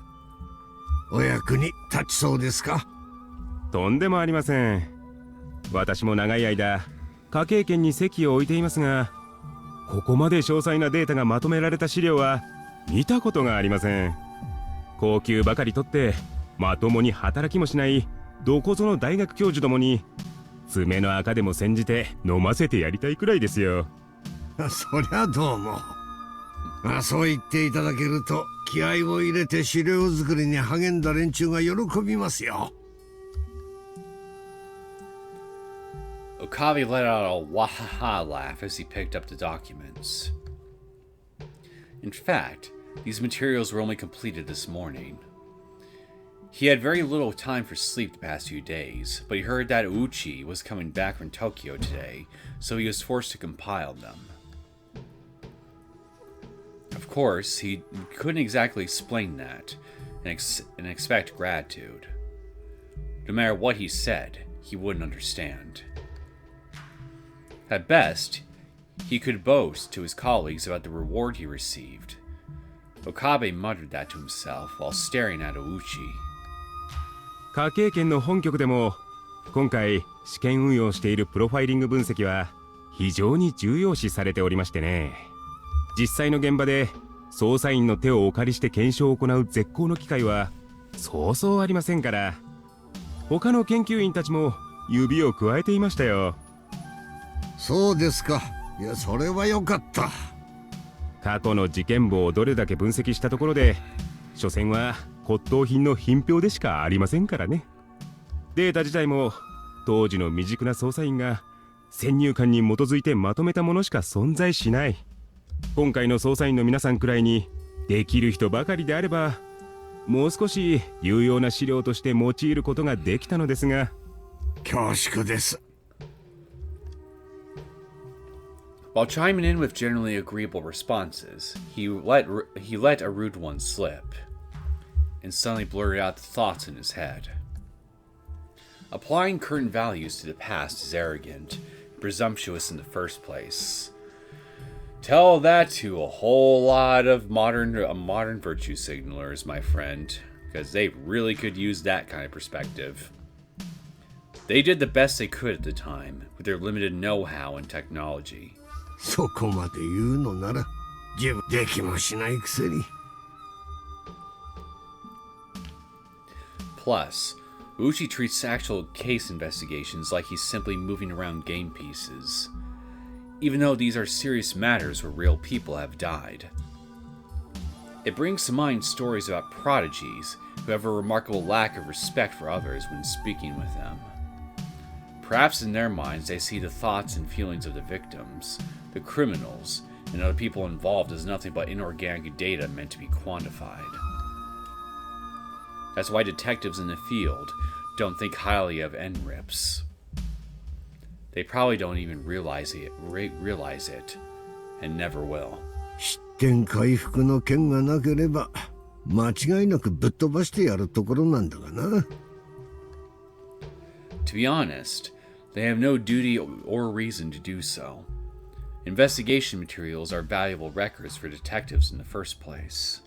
[SPEAKER 10] お役に立ちそうですか？
[SPEAKER 9] とんでもありません。私も長い間科警研に籍を置いていますが、ここまで詳細なデータがまとめられた資料は見たことがありません。高級ばかり取ってまともに働きもしないどこぞの大学教授どもに爪の赤でも煎じて飲ませてやりたいくらいですよ。
[SPEAKER 10] そりゃどうも。まあ、そう言っていただけると気合を入れて資料作りに励んだ連中が喜びますよ。
[SPEAKER 1] Okabe let out a wahaha laugh as he picked up the documents. In fact, these materials were only completed this morning. He had very little time for sleep the past few days, but he heard that Uchi was coming back from Tokyo today, so he was forced to compile them. course, he couldn't exactly explain that and expect gratitude. No matter what he said, he wouldn't understand. At best, he could boast to his colleagues about the reward he received. Okabe muttered that to himself while staring at Ouchi.
[SPEAKER 9] 科警研の本局でも今回試験運用しているプロファイリング分析は非常に重要視されておりましてね。実際の現場で捜査員の手をお借りして検証を行う絶好の機会はそうそうありませんから、他の研究員たちも指を加えていましたよ。
[SPEAKER 10] そうですか。いや、それはよかった。
[SPEAKER 9] 過去の事件簿をどれだけ分析したところで、所詮は骨董品の品評でしかありませんからね。データ自体も当時の未熟な捜査員が先入観に基づいてまとめたものしか存在しない。今回の捜査員の皆さんくらいにできる人ばかりであれば、もう少し有用な資料として用いることができたのですが。
[SPEAKER 10] 恐縮です。
[SPEAKER 1] While chiming in with generally agreeable responses, he let a rude one slip, and suddenly blurted out the thoughts in his head. Applying current values to the past is arrogant and presumptuous in the first place. Tell that to a whole lot of modern virtue signalers, my friend, because they really could use that kind of perspective. They did the best they could at the time, with their limited know-how and technology.
[SPEAKER 10] そこまで言うのなら自分できもしないくせに。
[SPEAKER 1] Plus, Uchi treats actual case investigations like he's simply moving around game pieces, even though these are serious matters where real people have died. It brings to mind stories about prodigies who have a remarkable lack of respect for others when speaking with them. Perhaps in their minds they see the thoughts and feelings of the victims, the criminals, and other people involved as nothing but inorganic data meant to be quantified. That's why detectives in the field don't think highly of NRIPs. They probably don't even realize it, and never will.
[SPEAKER 10] 失点回復の件がなければ間違いなくぶっ飛ばしてやるところなんだがな。
[SPEAKER 1] To be honest, they have no duty or reason to do so. Investigation materials are valuable records for detectives in the first place.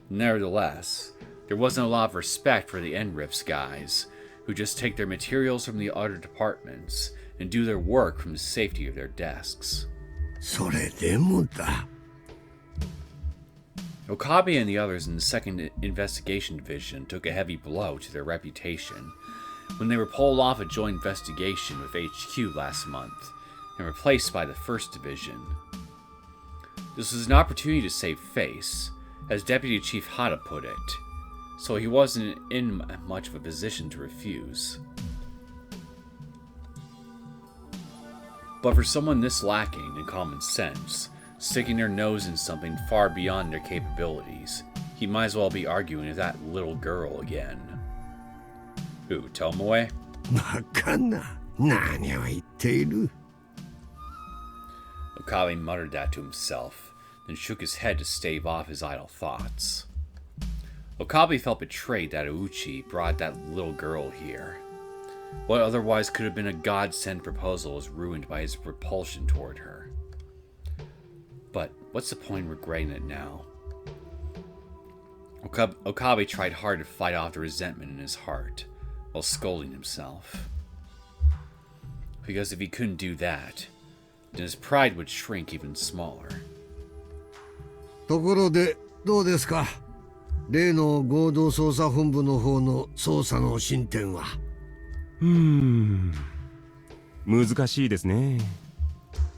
[SPEAKER 1] Nevertheless, there wasn't a lot of respect for the NRIPS guys, who just take their materials from the other departments and do their work from the safety of their desks.
[SPEAKER 10] それでもだ。
[SPEAKER 1] Okabe and the others in the 2nd Investigation Division took a heavy blow to their reputation when they were pulled off a joint investigation with HQ last month and replaced by the 1st Division. This was an opportunity to save face, as Deputy Chief Hata put it, so he wasn't in much of a position to refuse. But for someone this lacking in common sense, sticking their nose in something far beyond their capabilities, he might as well be arguing with that little girl again. Who, Tomoe?
[SPEAKER 10] バカな。何を言っている。
[SPEAKER 1] Okabe muttered that to himself, then shook his head to stave off his idle thoughts. Okabe felt betrayed that Ouchi brought that little girl here. What otherwise could have been a godsend proposal was ruined by his repulsion toward her. But what's the point in regretting it now? Okabe tried hard to fight off the resentment in his heart, while scolding himself. Because if he couldn't do that, then his pride would shrink even smaller.
[SPEAKER 10] ところでどうですか。例の合同捜査本部の方の捜査の進展は。
[SPEAKER 9] 難しいですね。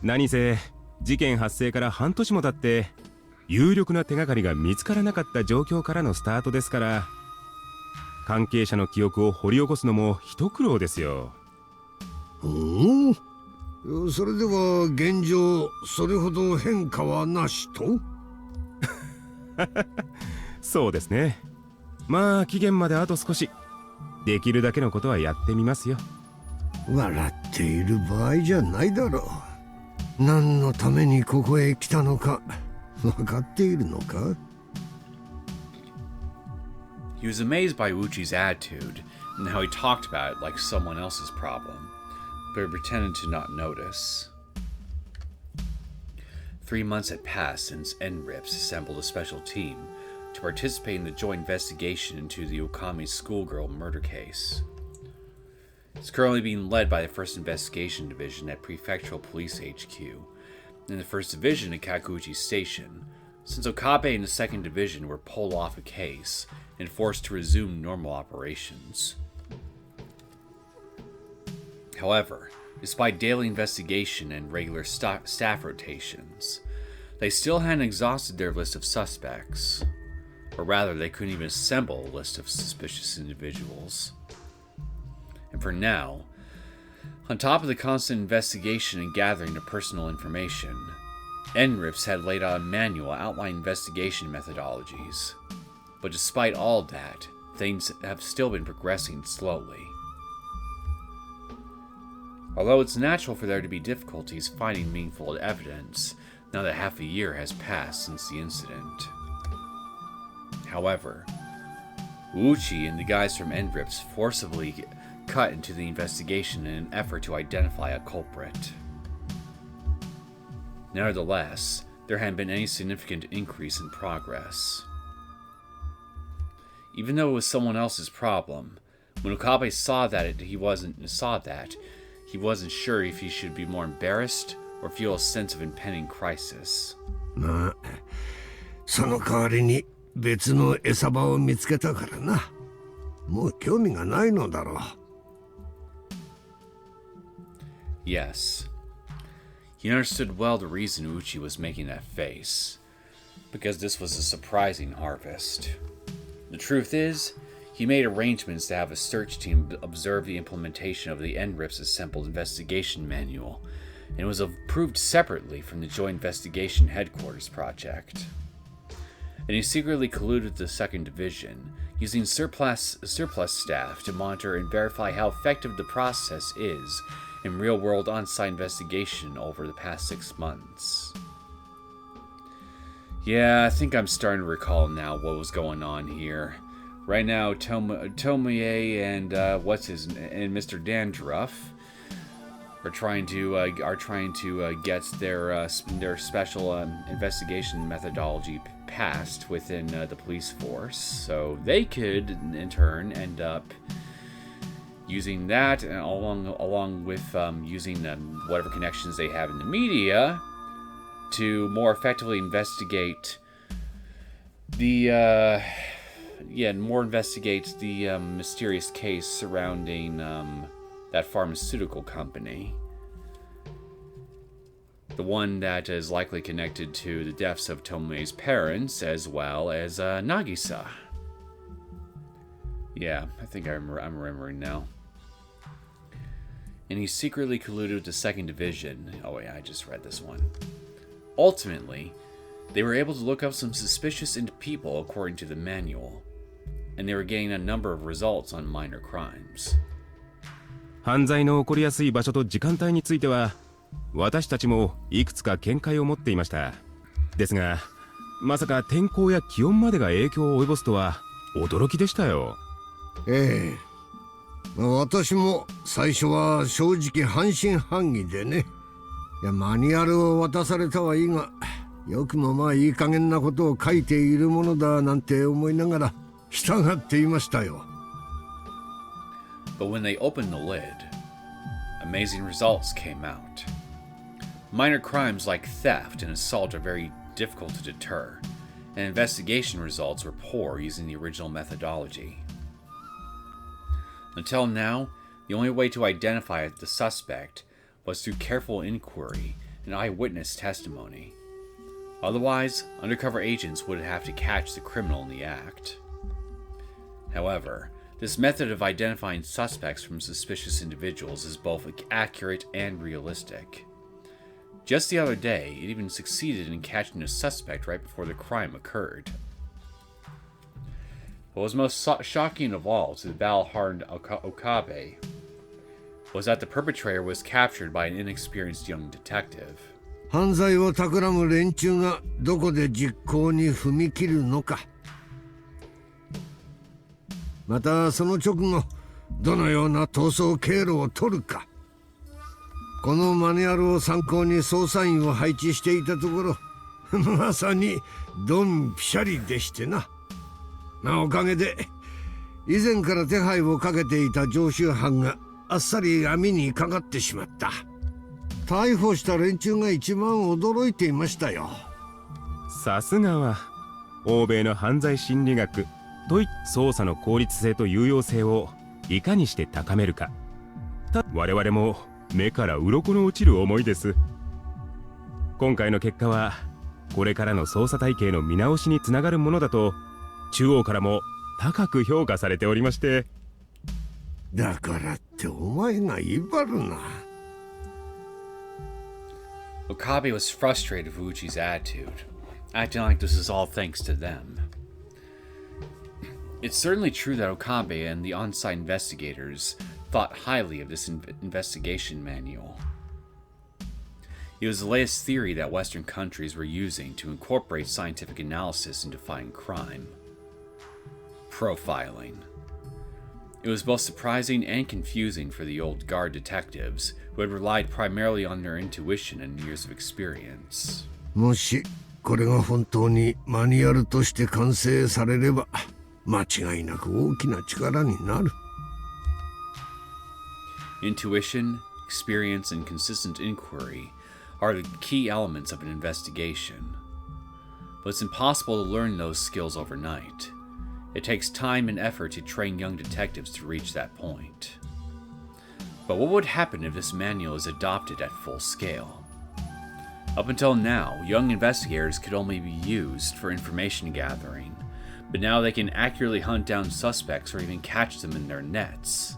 [SPEAKER 9] 何せ事件発生から半年も経って有力な手がかりが見つからなかった状況からのスタートですから、関係者の記憶を掘り起こすのも一苦労ですよ。
[SPEAKER 10] それでは現状それほど変化はなしと。
[SPEAKER 9] そうですね。まあ期限まであと少し。できるだけのことはやってみますよ。
[SPEAKER 10] 笑っている場合じゃないだろう。何のためにここへ来たのか分かっているのか?
[SPEAKER 1] He was amazed by Uchi's attitude and how he talked about it like someone else's problem, but he pretended to not notice. 3 months had passed since NRIPS assembled a special team to participate in the joint investigation into the Okami schoolgirl murder case. It's currently being led by the 1st Investigation Division at Prefectural Police HQ, and the 1st Division at Kakuchi Station, since Okabe and the 2nd Division were pulled off a case and forced to resume normal operations. However, despite daily investigation and regular staff rotations, they still hadn't exhausted their list of suspects. Or rather, they couldn't even assemble a list of suspicious individuals. And for now, on top of the constant investigation and gathering of personal information, NRIPS had laid out a manual outlining investigation methodologies. But despite all that, things have still been progressing slowly. Although it's natural for there to be difficulties finding meaningful evidence now that half a year has passed since the incident. However, Uchi and the guys from NRIPS forcibly cut into the investigation in an effort to identify a culprit. Nevertheless, there hadn't been any significant increase in progress. Even though it was someone else's problem, when Okabe saw that, he wasn't sure if he should be more embarrassed or feel a sense of impending crisis.
[SPEAKER 10] まあ、その代わりに別の餌場を見つけたからな。もう興味がないのだろう。
[SPEAKER 1] Yes. He understood well the reason Uchi was making that face, because this was a surprising harvest. The truth is, he made arrangements to have a search team observe the implementation of the NRIPS assembled investigation manual, and it was approved separately from the Joint Investigation Headquarters project. And he secretly colluded with the 2nd Division, using surplus staff to monitor and verify how effective the process is in real-world on-site investigation over the past 6 months. Yeah, I think I'm starting to recall now what was going on here. Right now, Tomoe and and Mr. Dandruff are trying to get their special investigation methodology passed within the police force, so they could in turn end up using that, along with using whatever connections they have in the media to more effectively investigate the mysterious case surrounding that pharmaceutical company. The one that is likely connected to the deaths of Tomoe's parents, as well as Nagisa. Yeah, I think I'm remembering now. And he secretly colluded with the 2nd Division. Oh wait, I just read this one. Ultimately, they were able to look up some suspicious people according to the manual, and they were getting a number of results on minor crimes.
[SPEAKER 9] 犯罪の起こりやすい場所と時間帯については、私たちもいくつか見解を持っていました。ですが、まさか天候や気温までが影響を及ぼすとは驚きでしたよ。
[SPEAKER 10] ええ。私も最初は正直半信半疑でね。いや、マニュアルを渡されたはいいが、よくもまあいい加減なことを書いているものだなんて思いながら従っていましたよ。
[SPEAKER 1] But when they opened the lid, amazing results came out. Minor crimes like theft and assault are very difficult to deter, and investigation results were poor using the original methodology. Until now, the only way to identify the suspect was through careful inquiry and eyewitness testimony. Otherwise, undercover agents would have to catch the criminal in the act. However, this method of identifying suspects from suspicious individuals is both accurate and realistic. Just the other day, it even succeeded in catching a suspect right before the crime occurred. What was most shocking of all to the battle-hardened Okabe was that the perpetrator was captured by an inexperienced young detective.
[SPEAKER 10] 犯罪を企む連中がどこで実行に踏み切るのか、またその直後どのような逃走経路を取るか、このマニュアルを参考に捜査員を配置していたところ、まさにドンピシャリでしてな。おかげで以前から手配をかけていた常習犯があっさり網にかかってしまった。逮捕した連中が一番驚いていましたよ。
[SPEAKER 9] さすがは欧米の犯罪心理学とい捜査の効率性と有用性をいかにして高めるか、我々も目から鱗の落ちる思いです。今回の結果はこれからの捜査体系の見直しにつながるものだと中央からも高く評価されておりまして。
[SPEAKER 10] だからってお前が威張るな。
[SPEAKER 1] Okabe was frustrated with Uchi's attitude, acting like this is all thanks to them. It's certainly true that Okabe and the on-site investigators thought highly of this investigation manual. It was the latest theory that Western countries were using to incorporate scientific analysis into fighting crime. Profiling. It was both surprising and confusing for the old guard detectives who had relied primarily on their intuition and years of experience.
[SPEAKER 10] もしこれが本当にマニュアルとして完成されれば、間違いなく大きな力になる。
[SPEAKER 1] Intuition, experience, and consistent inquiry are the key elements of an investigation. But it's impossible to learn those skills overnight. It takes time and effort to train young detectives to reach that point. But what would happen if this manual is adopted at full scale? Up until now, young investigators could only be used for information gathering, but now they can accurately hunt down suspects or even catch them in their nets.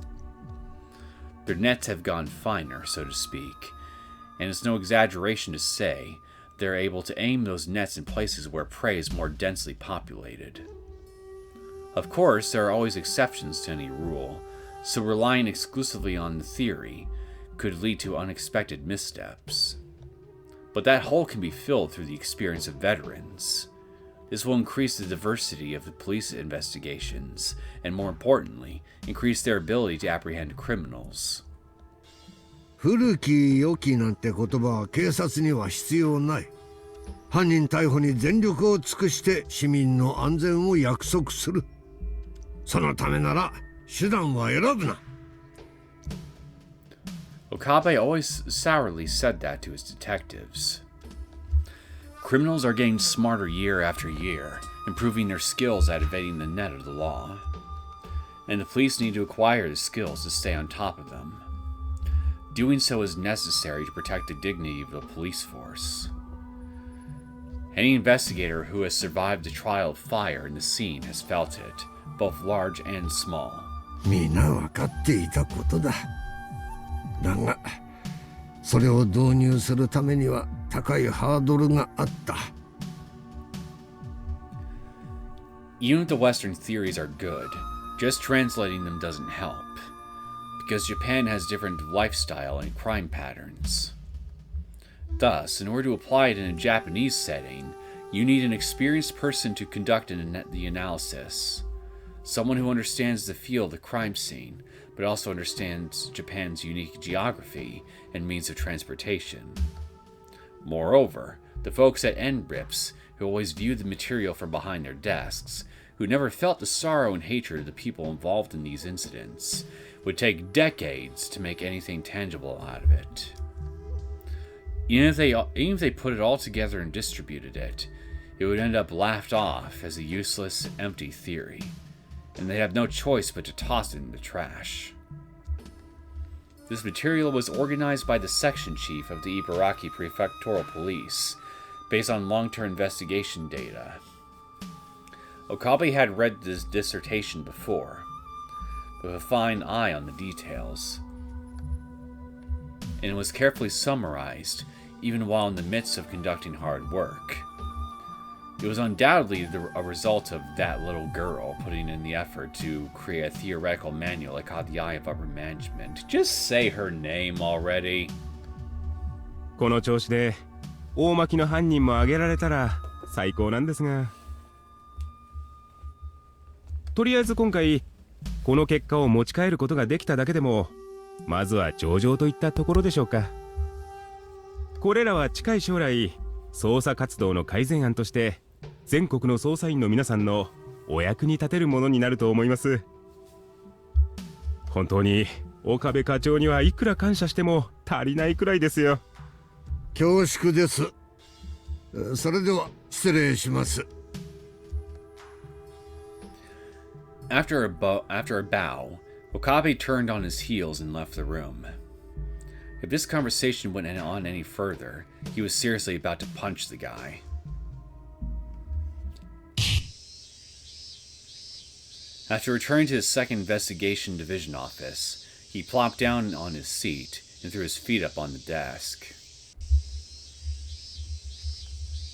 [SPEAKER 1] Their nets have gone finer, so to speak, and it's no exaggeration to say they're able to aim those nets in places where prey is more densely populated. Of course, there are always exceptions to any rule, so relying exclusively on the theory could lead to unexpected missteps. But that hole can be filled through the experience of veterans. This will increase the diversity of the police investigations, and more importantly, increase their ability to apprehend criminals.
[SPEAKER 10] 古き良きなんて言葉は警察には必要ない。犯人逮捕に全力を尽くして市民の安全を約束する。そのためなら手段は選ぶな。
[SPEAKER 1] Okabe always sourly said that to his detectives. Criminals are getting smarter year after year, improving their skills at evading the net of the law. And the police need to acquire the skills to stay on top of them. Doing so is necessary to protect the dignity of the police force. Any investigator who has survived the trial of fire in the scene has felt it, both large and small.
[SPEAKER 10] みんな分かっていたことだ。だが、それを導入するためには高いハードルがあった。
[SPEAKER 1] Even if the Western theories are good, just translating them doesn't help, because Japan has different lifestyle and crime patterns. Thus, in order to apply it in a Japanese setting, you need an experienced person to conduct the analysis. Someone who understands the feel of the crime scene, but also understands Japan's unique geography and means of transportation. Moreover, the folks at NBRIPS, who always view the material from behind their desks, who never felt the sorrow and hatred of the people involved in these incidents, would take decades to make anything tangible out of it. Even if they put it all together and distributed it, it would end up laughed off as a useless, empty theory, and they'd have no choice but to toss it in the trash. This material was organized by the section chief of the Ibaraki Prefectural Police, based on long-term investigation data. Okabe had read this dissertation before, with a fine eye on the details, and it was carefully summarized, even while in the midst of conducting hard work. It was undoubtedly a result of that little girl putting in the effort to create a theoretical manual that caught the eye of upper management. Just say her name already.
[SPEAKER 9] この調子で大巻きの犯人も挙げられたら最高なんですが、とりあえず今回この結果を持ち帰ることができただけでもまずは上々といったところでしょうか。これらは近い将来捜査活動の改善案として全国の捜査員の皆さんのお役に立てるものになると思います。本当に岡部課長にはいくら感謝しても足りないくらいですよ。
[SPEAKER 10] 恐縮です。それでは失礼します。
[SPEAKER 1] After a bow, Okabe turned on his heels and left the room. If this conversation went on any further, he was seriously about to punch the guy. After returning to his second investigation division office, he plopped down on his seat and threw his feet up on the desk.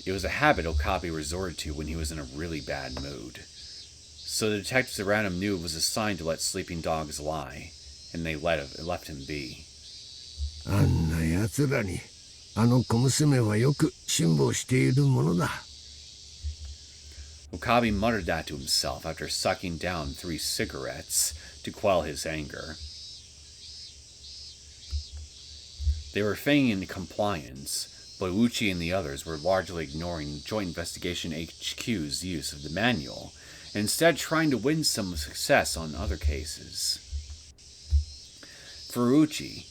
[SPEAKER 1] It was a habit Okabe resorted to when he was in a really bad mood. So the detectives around him knew it was a sign to let sleeping dogs lie, and they left him be.
[SPEAKER 10] あんな奴らにあの小娘はよく辛抱しているものだ。
[SPEAKER 1] Okabe muttered that to himself after sucking down 3 cigarettes to quell his anger. They were feigning compliance, but Uchi and the others were largely ignoring Joint Investigation HQ's use of the manual, and instead trying to win some success on other cases. For Uchi,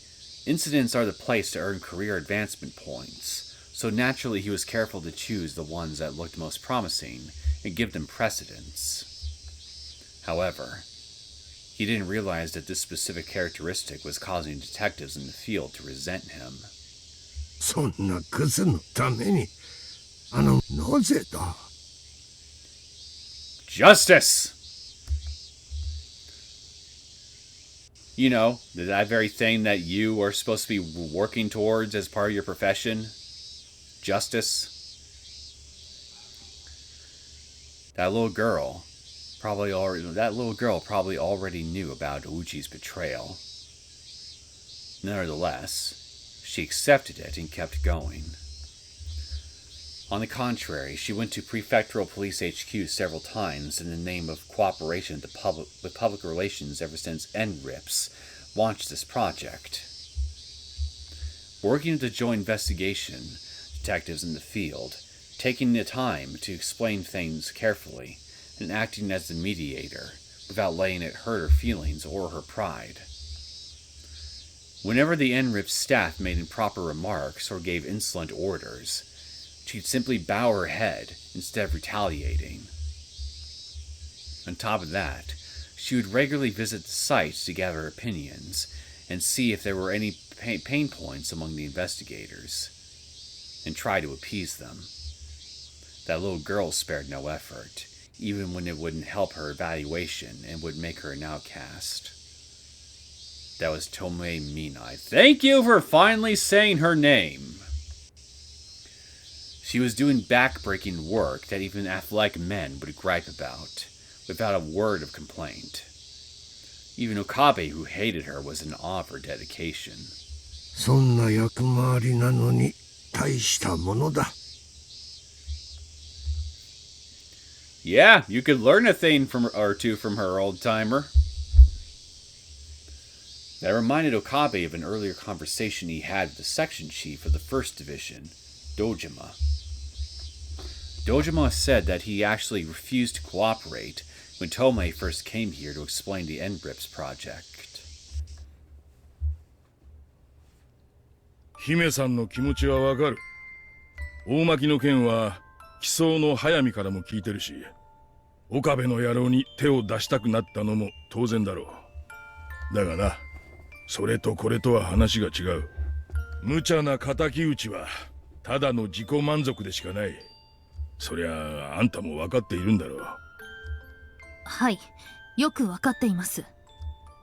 [SPEAKER 1] incidents are the place to earn career advancement points, so naturally he was careful to choose the ones that looked most promising and give them precedence. However, he didn't realize that this specific characteristic was causing detectives in the field to resent him.
[SPEAKER 10] そんなクズのためになぜだ。
[SPEAKER 1] Justice! You know, that very thing that you are supposed to be working towards as part of your profession. Justice. That little girl probably already knew about Uchi's betrayal. Nevertheless, she accepted it and kept going. On the contrary, she went to Prefectural Police HQ several times in the name of cooperation with public relations ever since NRIPS launched this project. Working with the joint investigation detectives in the field, taking the time to explain things carefully, and acting as the mediator without letting it hurt her feelings or her pride. Whenever the NRIPS staff made improper remarks or gave insolent orders, she'd simply bow her head instead of retaliating. On top of that, she would regularly visit the sites to gather opinions and see if there were any pain points among the investigators, and try to appease them. That little girl spared no effort, even when it wouldn't help her evaluation and would make her an outcast. That was Tomoe Minai. Thank you for finally saying her name! She was doing back-breaking work that even athletic men would gripe about, without a word of complaint. Even Okabe, who hated her, was in awe of her dedication.
[SPEAKER 10] そんな役回りなのに大したものだ。
[SPEAKER 1] Yeah, you could learn a thing or two from her, old-timer. That reminded Okabe of an earlier conversation he had with the section chief of the 1st Division, Dojima. Dojima said that he actually refused to cooperate when Tomoe first came here to explain the NRIPS project.
[SPEAKER 11] 姫さんの気持ちはわかる。大巻の件は起訴の速水からも聞いてるし、岡部の野郎に手を出したくなったのも当然だろう。だがな、それとこれとは話が違う。無茶な敵討ちはただの自己満足でしかない。そりゃあんたも分かっているんだろう。
[SPEAKER 12] はい、よく分かっています。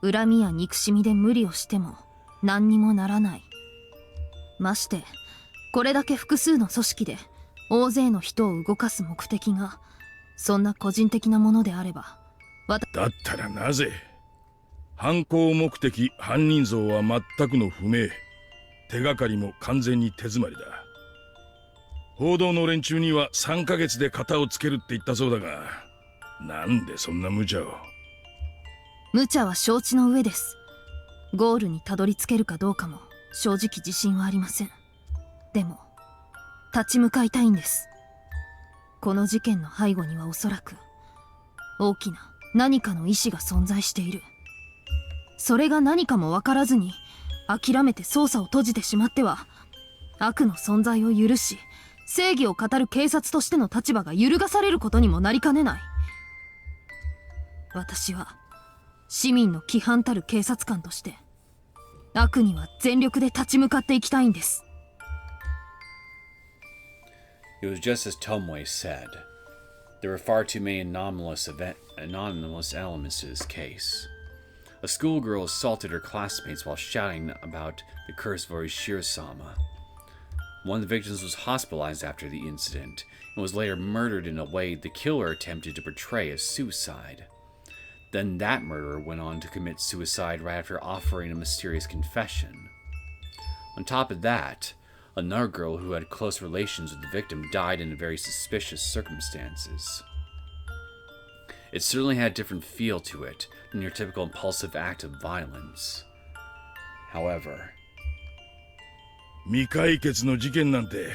[SPEAKER 12] 恨みや憎しみで無理をしても何にもならない。ましてこれだけ複数の組織で大勢の人を動かす目的がそんな個人的なものであれば、だ
[SPEAKER 11] ったらなぜ犯行目的犯人像は全くの不明。手がかりも完全に手詰まりだ。報道の連中には3ヶ月で型をつけるって言ったそうだが、なんでそんな無茶を。
[SPEAKER 12] 無茶は承知の上です。ゴールにたどり着けるかどうかも正直自信はありません。でも立ち向かいたいんです。この事件の背後にはおそらく大きな何かの意志が存在している。それが何かも分からずに諦めて捜査を閉じてしまっては、悪の存在を許し正義を語る警察としての立場が揺るがされることにもなりかねない。私は市民の規範たる警察官として悪には全力で立ち向かっていきたいんです。
[SPEAKER 1] It was just as Tomoe said. There were far too many anomalous elements to this case. A schoolgirl assaulted her classmates while shouting about the curse of Orishiro-sama. One of the victims was hospitalized after the incident and was later murdered in a way the killer attempted to portray as suicide. Then that murderer went on to commit suicide right after offering a mysterious confession. On top of that, another girl who had close relations with the victim died in very suspicious circumstances. It certainly had a different feel to it than your typical impulsive act of violence. However,
[SPEAKER 11] 未解決の事件なんて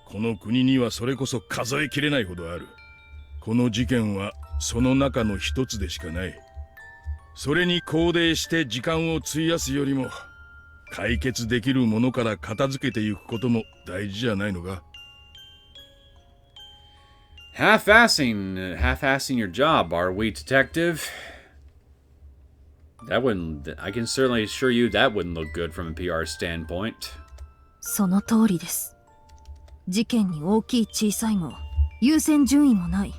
[SPEAKER 11] この国にはそれこそ数えきれないほどある。この事件はその中の一つでしかない。それに肯定して時間を費やすよりも、解決できるものから片付けていくことも大事じゃないのか。
[SPEAKER 1] half-assing your job, are we, detective? I can certainly assure you that wouldn't look good from a PR standpoint.
[SPEAKER 12] その通りです。事件に大きい小さいも優先順位もない。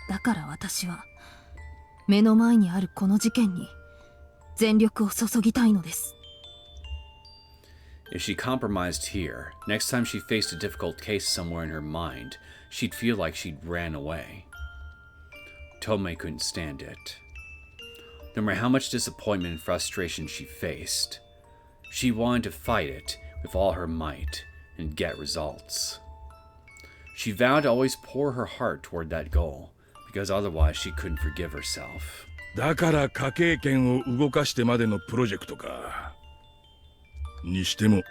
[SPEAKER 12] だから私は目の前にあるこの事件に全力を注ぎたいのです。
[SPEAKER 1] If she compromised here, next time she faced a difficult case somewhere in her mind, she'd feel like she'd ran away. Tomoe couldn't stand it. No matter how much disappointment and frustration she faced, she wanted to fight it with all her might and get results. She vowed to always pour her heart toward that goal, because otherwise she couldn't forgive herself.
[SPEAKER 11] だから科警研を動かしてまでのプロジェクトか。にしても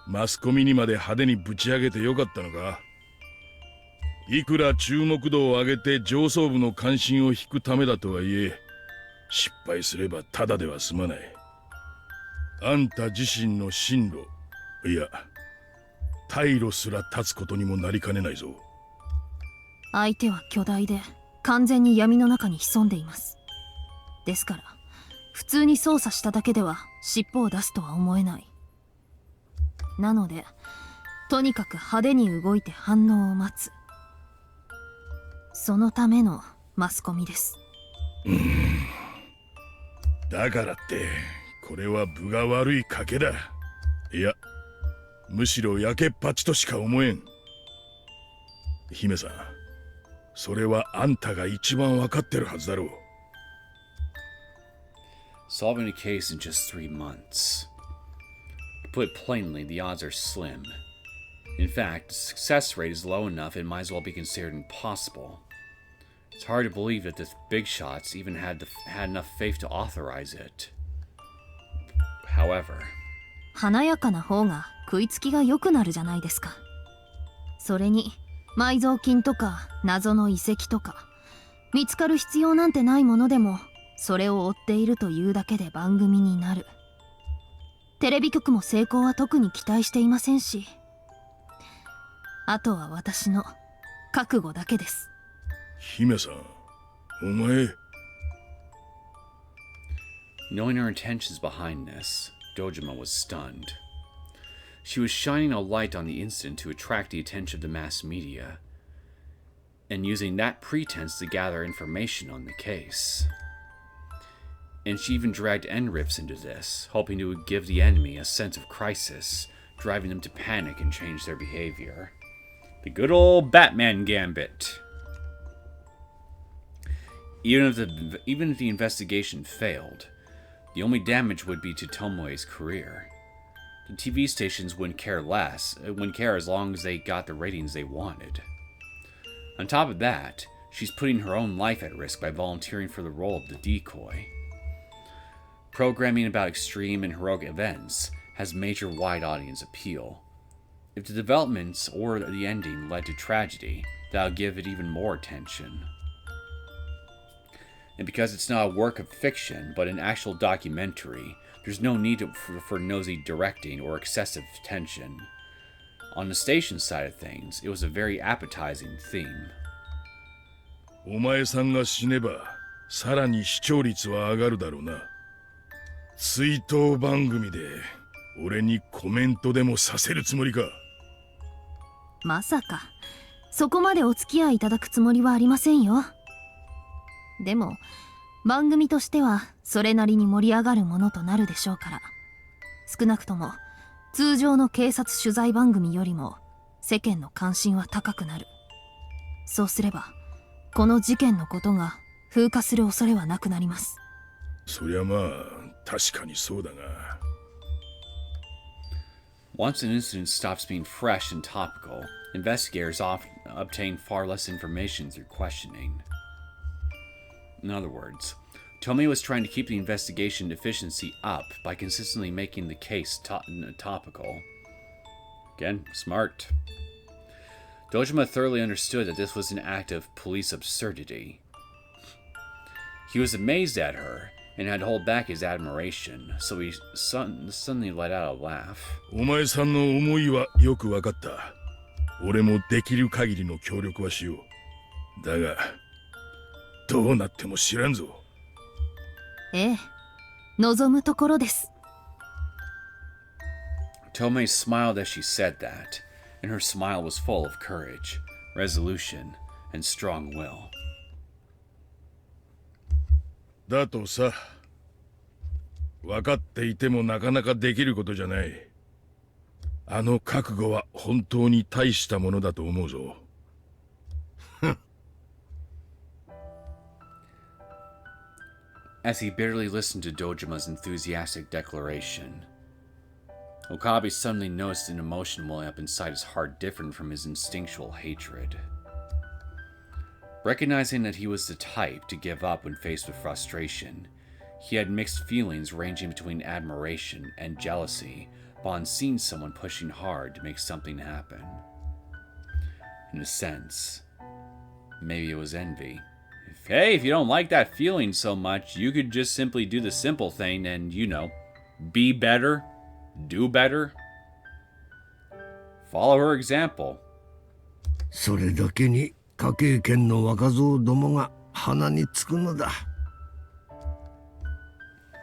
[SPEAKER 11] マスコミにまで派手にぶち上げてよかったのか。いくら注目度を上げて上層部の関心を引くためだとはいえ、失敗すればただでは済まない。あんた自身の進路、いや退路すら立つことにもなりかねないぞ。
[SPEAKER 12] 相手は巨大で完全に闇の中に潜んでいます。ですから普通に操作しただけでは尻尾を出すとは思えない。なのでとにかく派手に動いて反応を待つ。そのためのマスコミです。
[SPEAKER 11] だからってこれは分が悪い賭けだ。いやむしろやけっぱちとしか思えん。姫さん、それはあんたが一番わかってるはずだろう。
[SPEAKER 1] Solving a case in just 3 months. To put it plainly, the odds are slim. In fact, the success rate is low enough it might as well be considered impossible. It's hard to believe that the big shots even had enough faith to authorize it. However,
[SPEAKER 12] 華やかな方が食いつきが良くなるじゃないですか。それに埋蔵金とか謎の遺跡とか見つかる必要なんてないものでもそれを追っているというだけで番組になる。テレビ局も成功は特に期待していませんし、あとは私の覚悟だけです。
[SPEAKER 11] 姫さん、お前。
[SPEAKER 1] Knowing her intentions behind this, Dojima was stunned. She was shining a light on the incident to attract the attention of the mass media, and using that pretense to gather information on the case. And she even dragged NRIPS into this, hoping to give the enemy a sense of crisis, driving them to panic and change their behavior. The good old Batman gambit. Even if the investigation failed, the only damage would be to Tomoe's career. the TV stations wouldn't care as long as they got the ratings they wanted. On top of that, she's putting her own life at risk by volunteering for the role of the decoy. Programming about extreme and heroic events has major wide audience appeal. If the developments or the ending led to tragedy, that'll give it even more attention. And because it's not a work of fiction, but an actual documentary, there's no need for nosy directing or excessive tension. On the station side of things, it was a very appetizing theme.
[SPEAKER 11] お前さんが死ねば、さらに視聴率は上がるだろうな。追悼番組で、俺にコメントでもさせるつもりか。
[SPEAKER 12] まさか、そこまでお付き合いいただくつもりはありませんよ。でも、番組としてはそれなりに盛り上がるものとなるでしょうから、少なくとも通常の警察取材番組よりも世間の関心は高くなる。そうすれば、この事件のことが風化する恐れはなくなります。
[SPEAKER 11] そりゃまあ、確かにそうだが。
[SPEAKER 1] Once an incident stops being fresh and topical, investigators often obtain far less information through questioning. In other words, Tomoe was trying to keep the investigation efficiency up by consistently making the case topical. Again, smart. Dojima thoroughly understood that this was an act of police absurdity. He was amazed at her and had to hold back his admiration, so he suddenly let out a laugh.
[SPEAKER 11] お前さんの思いはよくわかった。俺もできる限りの協力はしよう。だが、どうなっても知らんぞ。
[SPEAKER 12] ええ、望むところです。
[SPEAKER 1] Tomoe smiled as she said that, and her smile was full of courage, resolution, and strong will.
[SPEAKER 11] だとさ、分かっていてもなかなかできることじゃない。あの覚悟は本当に大したものだと思うぞ。
[SPEAKER 1] As he bitterly listened to Dojima's enthusiastic declaration, Okabe suddenly noticed an emotion welling up inside his heart different from his instinctual hatred. Recognizing that he was the type to give up when faced with frustration, he had mixed feelings ranging between admiration and jealousy upon seeing someone pushing hard to make something happen. In a sense, maybe it was envy. If you don't like that feeling so much, you could just simply do the simple thing and, be better, do better. Follow her example.
[SPEAKER 10] それだけに科警研の若造どもが鼻につくのだ。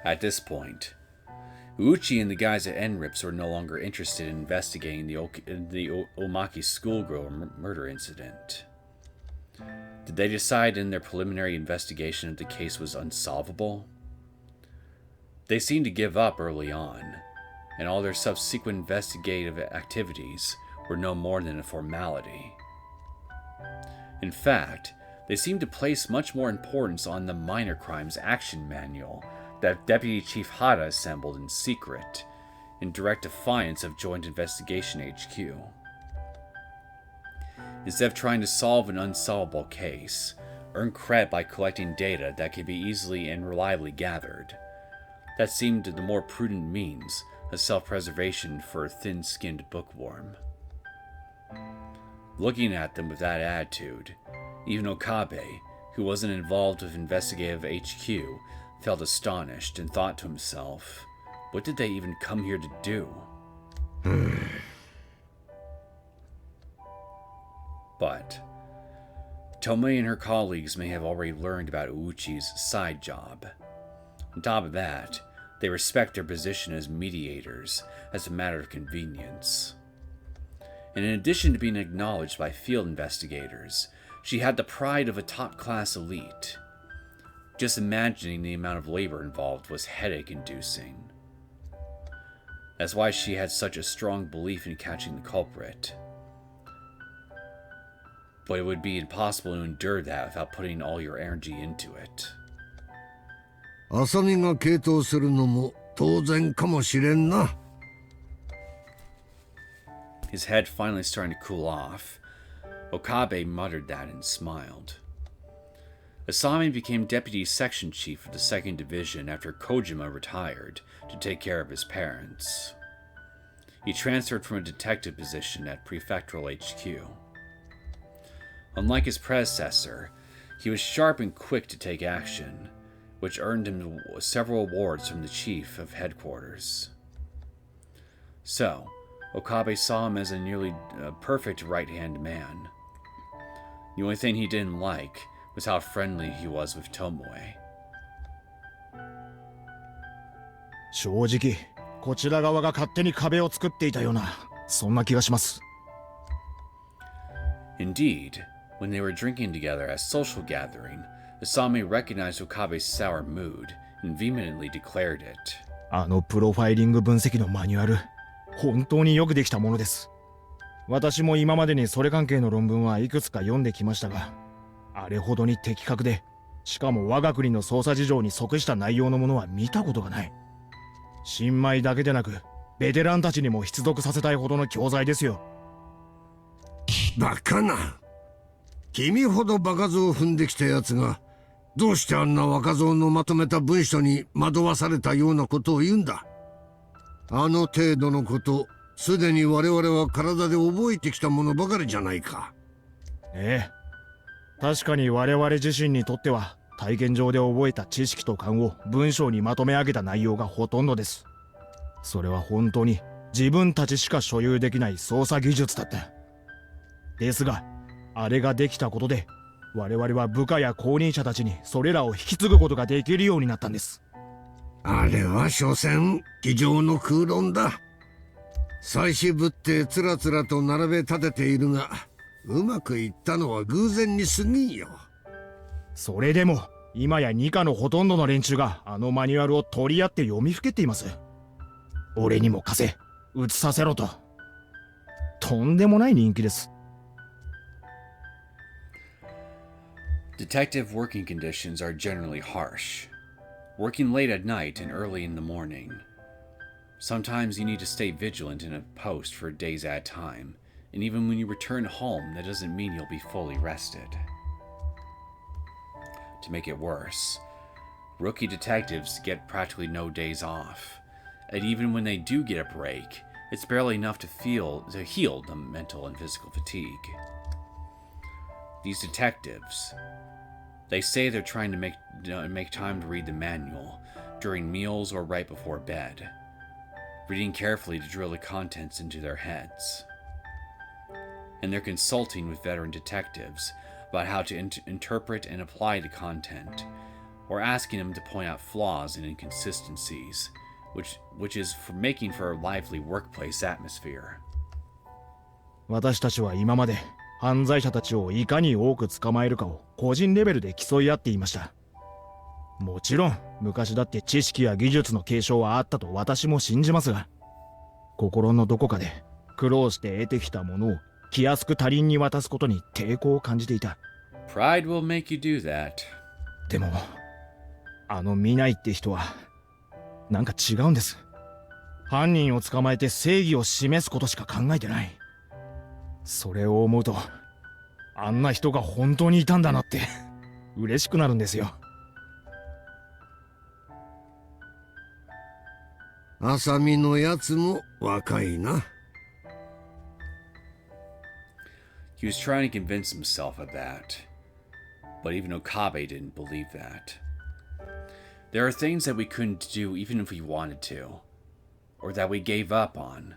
[SPEAKER 1] At this point, Uchi and the guys at NRIPS were no longer interested in investigating the Omaki schoolgirl murder incident. Did they decide in their preliminary investigation that the case was unsolvable? They seemed to give up early on, and all their subsequent investigative activities were no more than a formality. In fact, they seemed to place much more importance on the minor crimes action manual that Deputy Chief Hara assembled in secret, in direct defiance of Joint Investigation HQ. Instead of trying to solve an unsolvable case, earn credit by collecting data that can be easily and reliably gathered, that seemed the more prudent means of self-preservation for a thin-skinned bookworm. Looking at them with that attitude, even Okabe, who wasn't involved with investigative HQ, felt astonished and thought to himself, what did they even come here to do? But Tomoe and her colleagues may have already learned about Uchi's side job. On top of that, they respect their position as mediators as a matter of convenience. And in addition to being acknowledged by field investigators, she had the pride of a top-class elite. Just imagining the amount of labor involved was headache-inducing. That's why she had such a strong belief in catching the culprit. But it would be impossible to endure that without putting all your energy into it.
[SPEAKER 10] 浅見が傾倒するのも当然かもしれんな。
[SPEAKER 1] his head finally starting to cool off, Okabe muttered that and smiled. Asami became deputy section chief of the 2nd Division after Kojima retired to take care of his parents. He transferred from a detective position at Prefectural HQ. Unlike his predecessor, he was sharp and quick to take action, which earned him several awards from the chief of headquarters. So, Okabe saw him as a nearly perfect right-hand man. The only thing he didn't like was how friendly he was with Tomoe.
[SPEAKER 13] 正直、こちら側が勝手に壁を作っていたような、そんな気がします。
[SPEAKER 1] Indeed, when they were drinking together at a social gathering, Asami recognized Okabe's sour mood and vehemently declared it.
[SPEAKER 13] あのプロファイリング分析のマニュアル、本当によくできたものです。私も今までにそれ関係の論文はいくつか読んできましたが、あれほどに的確で、しかも我が国の捜査事情に即した内容のものは見たことがない。新米だけでなく、ベテランたちにも必読させたいほどの教材ですよ。
[SPEAKER 10] バカな。君ほどバカ像を踏んできたやつが、どうしてあんな若造のまとめた文書に惑わされたようなことを言うんだ。あの程度のこと、すでに我々は体で覚えてきたものばかりじゃないか。
[SPEAKER 13] ええ。確かに我々自身にとっては、体験上で覚えた知識と勘を文章にまとめ上げた内容がほとんどです。それは本当に自分たちしか所有できない捜査技術だった。ですが、あれができたことで、我々は部下や後任者たちにそれらを引き継ぐことができるようになったんです。
[SPEAKER 10] あれは所詮、机上の空論だ。祭祀ぶってつらつらと並べ立てているが、うまくいったのは偶然に過ぎんよ。
[SPEAKER 13] それでも、今や二課のほとんどの連中があのマニュアルを取り合って読みふけっています。俺にも貸せ、移させろと。とんでもない人気です。
[SPEAKER 1] Detective working conditions are generally harsh. Working late at night and early in the morning. Sometimes you need to stay vigilant in a post for days at a time, and even when you return home, that doesn't mean you'll be fully rested. To make it worse, rookie detectives get practically no days off, and even when they do get a break, it's barely enough to heal the mental and physical fatigue. These detectives, they say they're trying to make time to read the manual during meals or right before bed, reading carefully to drill the contents into their heads. And they're consulting with veteran detectives about how to interpret and apply the content, or asking them to point out flaws and inconsistencies, which is for making for a lively workplace atmosphere.
[SPEAKER 13] 私たちは今まで犯罪者たちをいかに多く捕まえるかを個人レベルで競い合っていました。もちろん昔だって知識や技術の継承はあったと私も信じますが、心のどこかで苦労して得てきたものを気安く他人に渡すことに抵抗を感じていた。
[SPEAKER 1] Pride will make you do that.
[SPEAKER 13] でも、あの見ないって人はなんか違うんです。犯人を捕まえて正義を示すことしか考えてない。それを思うと、あんな人が本当にいたんだなって嬉しくなるんですよ。
[SPEAKER 10] 浅見のやつも若いな。
[SPEAKER 1] He was trying to convince himself of that, but even Okabe didn't believe that. There are things that we couldn't do even if we wanted to, or that we gave up on,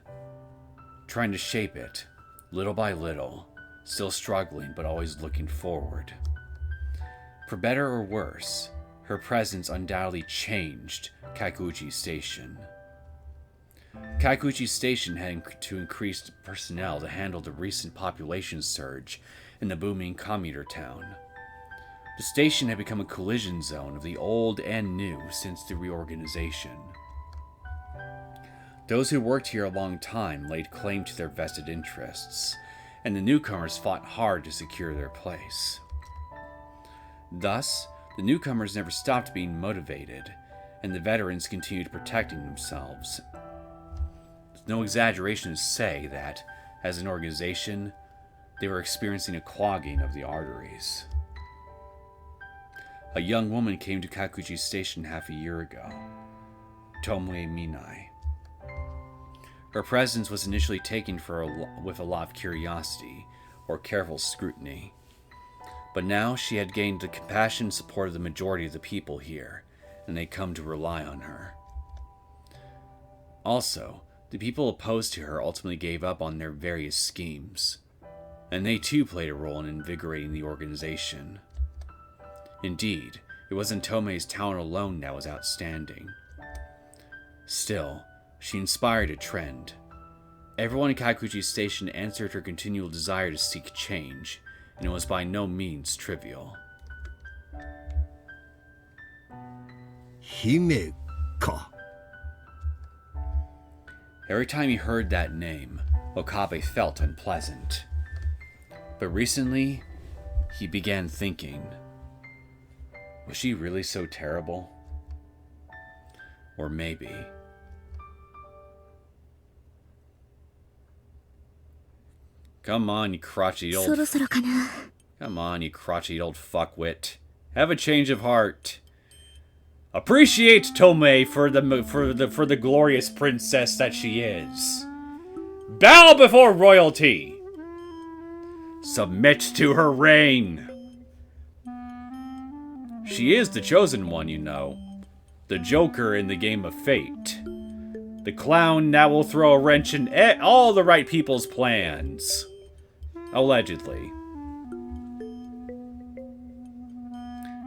[SPEAKER 1] trying to shape it, little by little, still struggling but always looking forward. For better or worse, her presence undoubtedly changed Kaikuchi Station. Kaikuchi Station had to increase personnel to handle the recent population surge in the booming commuter town. The station had become a collision zone of the old and new since the reorganization. Those who worked here a long time laid claim to their vested interests, and the newcomers fought hard to secure their place. Thus, the newcomers never stopped being motivated, and the veterans continued protecting themselves. It's no exaggeration to say that, as an organization, they were experiencing a clogging of the arteries. A young woman came to Kakuji Station half a year ago, Tomoe Minai. Her presence was initially taken with a lot of curiosity or careful scrutiny, but now she had gained the compassion and support of the majority of the people here, and they come to rely on her. Also, the people opposed to her ultimately gave up on their various schemes, and they too played a role in invigorating the organization. Indeed, it wasn't Tomoe's talent alone that was outstanding. Still, she inspired a trend. Everyone in Kakuji Station answered her continual desire to seek change, and it was by no means trivial.
[SPEAKER 10] Hime ka.
[SPEAKER 1] Every time he heard that name, Okabe felt unpleasant. But recently, he began thinking, was she really so terrible? Or maybe... Come on, you crotchety old... Come on, you crotchety old fuckwit. Have a change of heart. Appreciate Tomoe for the glorious princess that she is. Bow before royalty. Submit to her reign. She is the chosen one, you know. The Joker in the game of fate. The clown that will throw a wrench in all the right people's plans. Allegedly.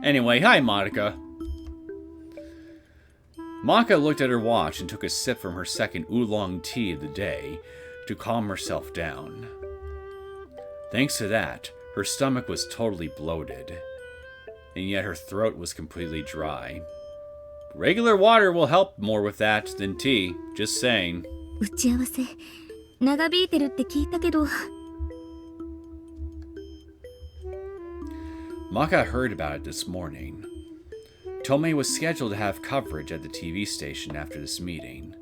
[SPEAKER 1] Anyway, hi Monica. Maka looked at her watch and took a sip from her second oolong tea of the day to calm herself down. Thanks to that, her stomach was totally bloated, and yet her throat was completely dry. Regular water will help more with that than tea, just saying.
[SPEAKER 4] 打ち合わせ長引いてるって聞いたけど
[SPEAKER 1] Maka heard about it this morning. Tomoe was scheduled to have coverage at the TV station after this meeting.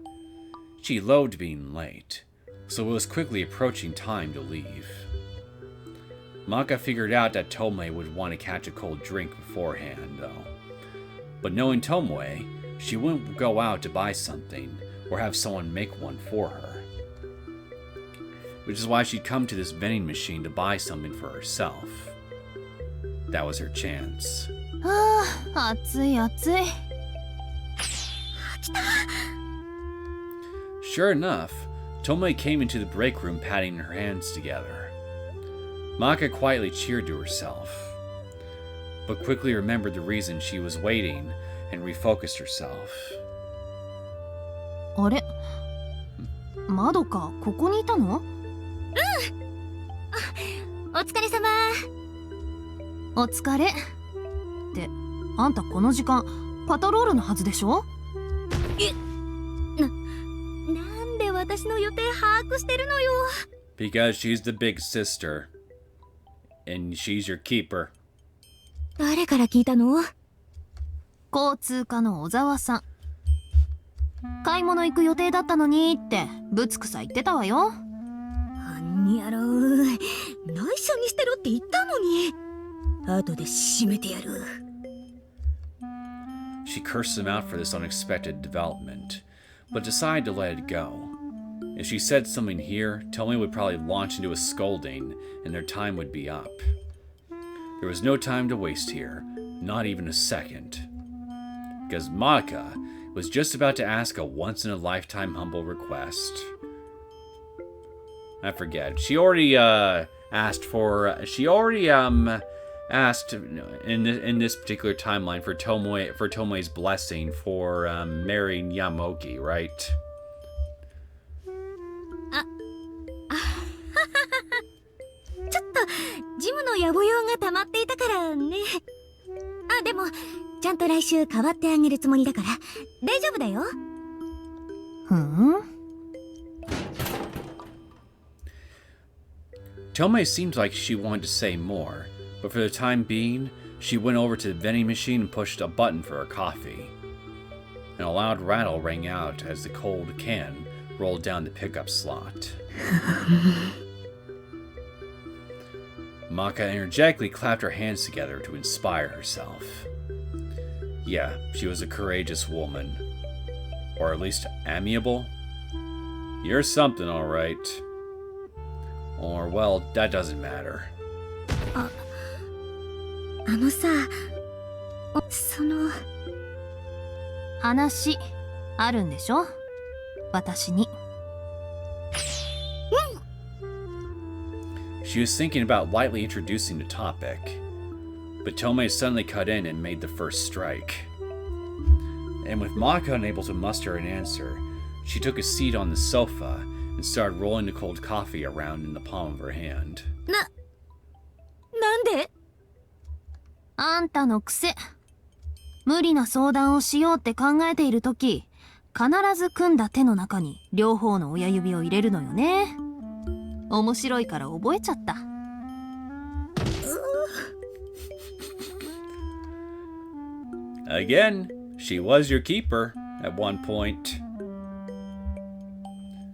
[SPEAKER 1] She loathed being late, so it was quickly approaching time to leave. Maka figured out that Tomoe would want to catch a cold drink beforehand, though. But knowing Tomoe, she wouldn't go out to buy something or have someone make one for her. Which is why she'd come to this vending machine to buy something for herself. That was her chance.
[SPEAKER 12] 暑い暑い。
[SPEAKER 1] Sure enough, Tomoe came into the break room patting her hands together. Maka quietly cheered to herself, but quickly remembered the reason she was waiting and refocused herself.
[SPEAKER 12] あれまどかここにいたの？
[SPEAKER 4] お疲れ様。
[SPEAKER 12] お疲れ。ってあんたこの時間パトロールのはずでしょ？
[SPEAKER 4] なんで私の予定把握してるのよ。
[SPEAKER 1] Because she's the big sister, and she's your keeper.
[SPEAKER 4] 誰から聞いたの？
[SPEAKER 12] 交通課の小沢さん。買い物行く予定だったのにってぶつくさ言ってたわよ。
[SPEAKER 7] あんにやろう。内緒にしてろって言ったのに。後で締めてやる。
[SPEAKER 1] She cursed him out for this unexpected development, but decided to let it go. If she said something here, Tomoe would probably launch into a scolding, and their time would be up. There was no time to waste here, not even a second. Because Monica was just about to ask a once-in-a-lifetime humble request. I forget. She already asked in this particular timeline for Tomoe's blessing for marrying Yamoki, right?
[SPEAKER 4] ちょっとジムの野暮用が溜まっていたからね。あ、でもちゃんと来週代わってあげるつもりだから大丈夫だよ。
[SPEAKER 12] ふん。
[SPEAKER 1] Tomoe seemed like she wanted to say more, but for the time being, she went over to the vending machine and pushed a button for her coffee. And a loud rattle rang out as the cold can rolled down the pickup slot. Maka energetically clapped her hands together to inspire herself. Yeah, she was a courageous woman. Or at least amiable. You're something, alright. Or, well, that doesn't matter.
[SPEAKER 4] あのさ、その
[SPEAKER 12] 話あるんでしょ、私に。
[SPEAKER 1] She was thinking about lightly introducing the topic, but Tomoe suddenly cut in and made the first strike. And with Maka unable to muster an answer, she took a seat on the sofa and started rolling the cold coffee around in the palm of her hand.
[SPEAKER 12] なんで？あんたの癖。無理な相談をしようって考えているとき、必ず組んだ手の中に両方の親指を入れるのよね。面白いから覚えちゃった。
[SPEAKER 1] Again, she was your keeper at one point.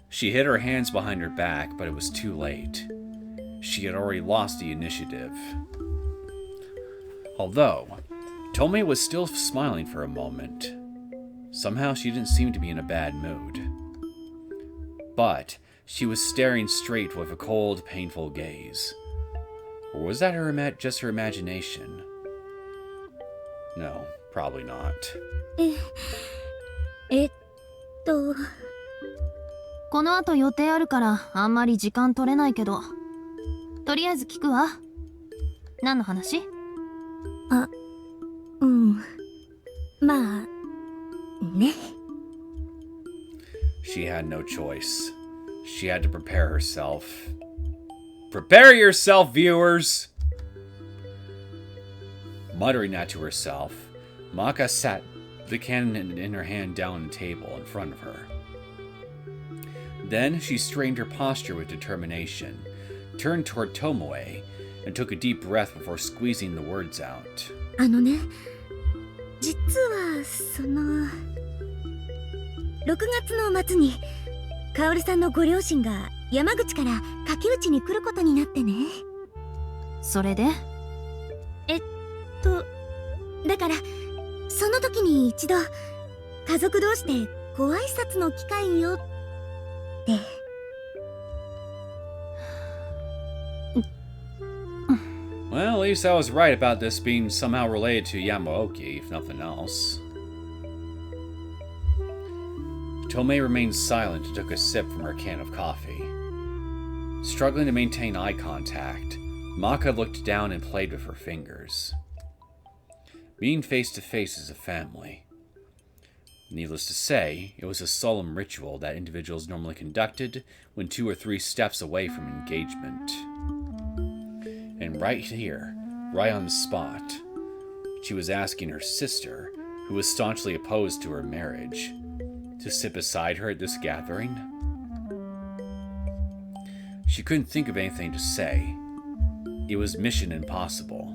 [SPEAKER 1] She hid her hands behind her back, but it was too late. She had already lost the initiative. Although, Tomoe was still smiling for a moment. Somehow she didn't seem to be in a bad mood. But she was staring straight with a cold, painful gaze. Or was that just her imagination? No, probably not.
[SPEAKER 12] この後予定あるからあんまり時間取れないけど、とりあえず聞くわ。何の話？
[SPEAKER 7] あ、うん。まあ、ね。
[SPEAKER 1] She had no choice. She had to prepare herself. Prepare yourself, viewers! Muttering that to herself, Maka sat the cannon in her hand down on the table in front of her. Then she straightened her posture with determination, turned toward Tomoe, and took a deep breath before squeezing the words out.
[SPEAKER 7] あのね、実は6月の末にカオルさんのご両親が山口から柿内に来ることになってね。
[SPEAKER 12] それで？
[SPEAKER 7] だからその時に一度家族同士でご挨拶の機会よって。
[SPEAKER 1] Well, at least I was right about this being somehow related to Yamaoki, if nothing else. Tomoe remained silent and took a sip from her can of coffee. Struggling to maintain eye contact, Maka looked down and played with her fingers. Being face to face as a family. Needless to say, it was a solemn ritual that individuals normally conducted when 2 or 3 steps away from engagement. And right here, right on the spot, she was asking her sister, who was staunchly opposed to her marriage, to sit beside her at this gathering. She couldn't think of anything to say. It was mission impossible.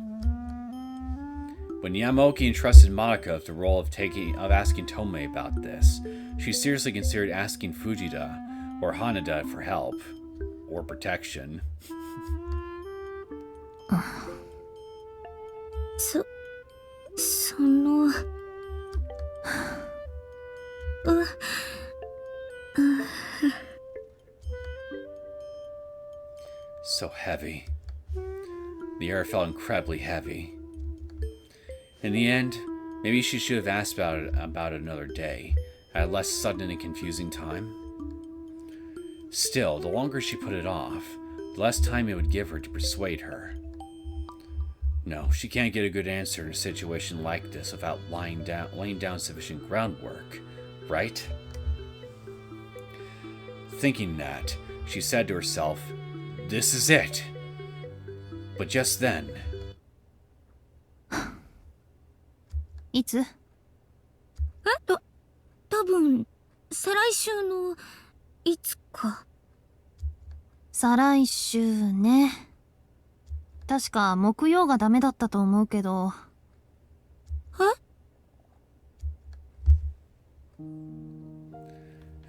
[SPEAKER 1] When Yamaoki entrusted Monica with the role of asking Tomoe about this, she seriously considered asking Fujita or Hanada for help or protection.
[SPEAKER 7] その
[SPEAKER 1] So heavy. The air felt incredibly heavy. In the end, maybe she should have asked about it another day, at a less sudden and confusing time. Still, the longer she put it off, the less time it would give her to persuade her. No, she can't get a good answer in a situation like this without laying down sufficient groundwork, right? Thinking that, she said to herself, "This is it." But just then...
[SPEAKER 12] いつ？
[SPEAKER 7] 多分再来週のいつか。
[SPEAKER 12] 再来週ね。確か木曜がダメだったと思うけど。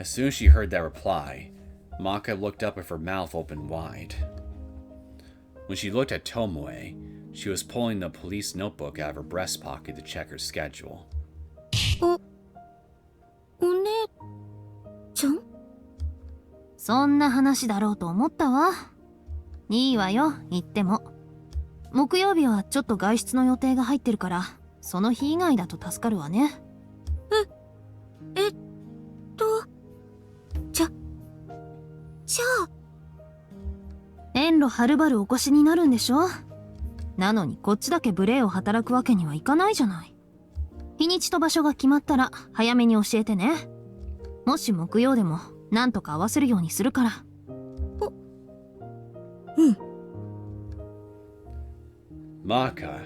[SPEAKER 1] As soon as she heard that reply, Maka looked up with her mouth open wide. When she looked at Tomoe, she was pulling the police notebook out of her breast pocket to check her schedule.
[SPEAKER 7] お姉ちゃん？
[SPEAKER 12] そんな話だろうと思ったわ。いいわよ、言っても。木曜日はちょっと外出の予定が入ってるから、その日以外だと助かるわね。
[SPEAKER 7] じゃあ
[SPEAKER 12] 遠路はるばるお越しになるんでしょ。なのにこっちだけ無礼を働くわけにはいかないじゃない。日にちと場所が決まったら早めに教えてね。もし木曜でもなんとか合わせるようにするから。
[SPEAKER 1] Maka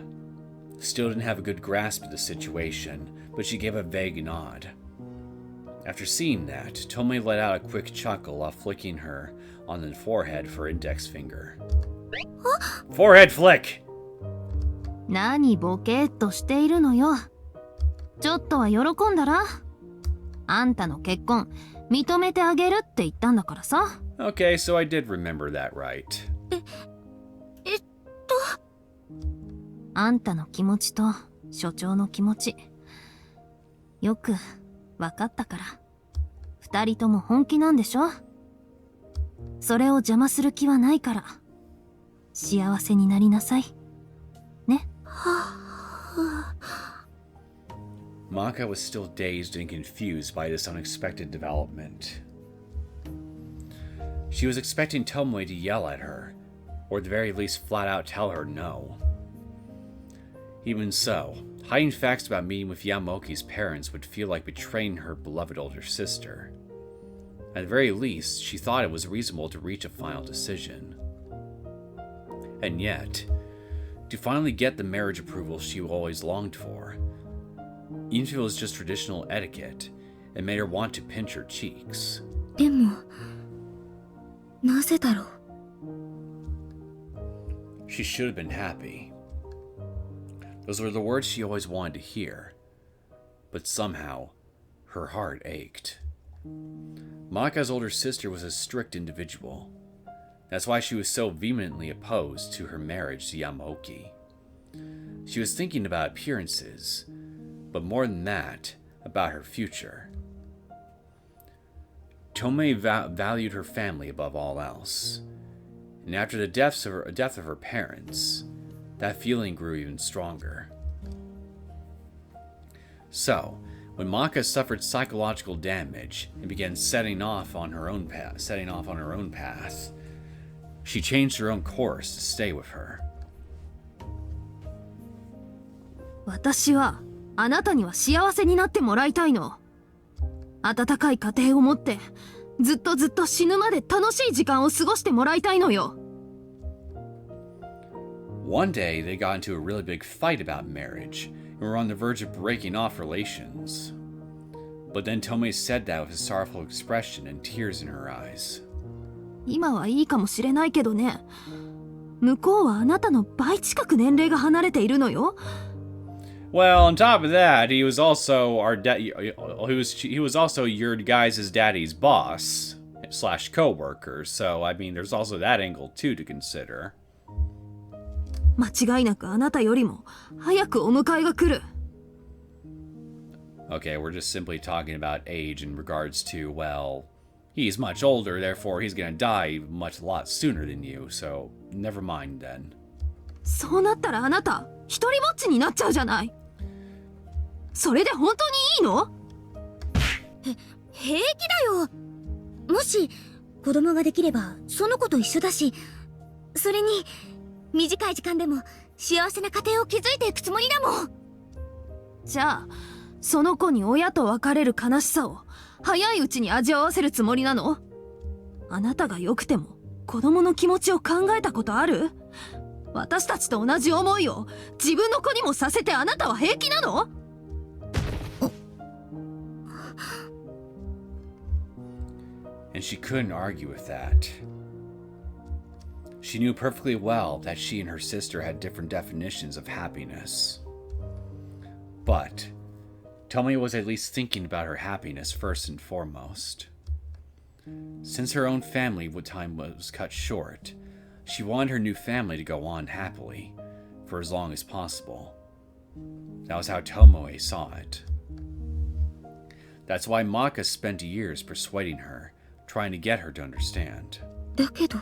[SPEAKER 1] still didn't have a good grasp of the situation, but she gave a vague nod. After seeing that, Tomoe let out a quick chuckle while flicking her on the forehead for index finger. Forehead flick!
[SPEAKER 12] 何ボケーっとしているのよ。ちょっとは喜んだら。あんたの結婚認めてあげるって言ったんだからさ。
[SPEAKER 1] Okay, so I did remember that right.
[SPEAKER 12] あんたの気持ちと所長の気持ちよく分かったから。二人とも本気なんでしょ。それを邪魔する気はないから幸せになりなさいね。
[SPEAKER 1] Maka was still dazed and confused by this unexpected development. She was expecting Tomoe to yell at her, or at the very least flat out tell her no. Even so, hiding facts about meeting with Yamaoki's parents would feel like betraying her beloved older sister. At the very least, she thought it was reasonable to reach a final decision. And yet, to finally get the marriage approval she always longed for, even if it was just traditional etiquette, it made her want to pinch her cheeks.
[SPEAKER 7] でもなぜだろう。
[SPEAKER 1] She should have been happy. Those were the words she always wanted to hear. But somehow, her heart ached. Maka's older sister was a strict individual. That's why she was so vehemently opposed to her marriage to Yamaoki. She was thinking about appearances, but more than that, about her future. Tomoe valued her family above all else. And after the death of her parents, that feeling grew even stronger. So, when Maka suffered psychological damage and began setting off on her own path, she changed her own course to stay with her.
[SPEAKER 12] 私はあなたには幸せになってもらいたいの。温かい家庭を持ってずっと死ぬまで楽しい時間を過ごしてもらいたいのよ。
[SPEAKER 1] One day, they got into a really big fight about marriage and were on the verge of breaking off relations. But then Tomoe said that with a sorrowful expression and tears in her eyes.
[SPEAKER 12] 今はいいかもしれないけどね。向こうはあなたの倍近く年齢が離れているのよ。
[SPEAKER 1] Well, on top of that, he was also he was also your guys' daddy's boss / co-worker. So I mean, there's also that angle too to consider.
[SPEAKER 12] 間違いなくあなたよりも早くお迎えが来る。
[SPEAKER 1] Okay, we're just simply talking about age in regards to, well, he's much older, therefore he's gonna die a lot sooner than you, so never mind then.
[SPEAKER 12] そうなったらあなた一人ぼっちになっちゃうじゃない。それで本当にいいの？
[SPEAKER 7] 平気だよ。もし子供ができればその子と一緒だし、それに短い時間でも幸せな家庭を築いていくつもりだもん。
[SPEAKER 12] じゃあその子に親と別れる悲しさを早いうちに味わわせるつもりなの？あなたが良くても子供の気持ちを考えたことある？私たちと同じ思いを自分の子にもさせてあなたは平気なの
[SPEAKER 1] ？And she couldn't argue with that. She knew perfectly well that she and her sister had different definitions of happiness. But Tomoe was at least thinking about her happiness first and foremost. Since her own family time was cut short, she wanted her new family to go on happily for as long as possible. That was how Tomoe saw it. That's why Maka spent years persuading her, trying to get her to understand.
[SPEAKER 7] だけど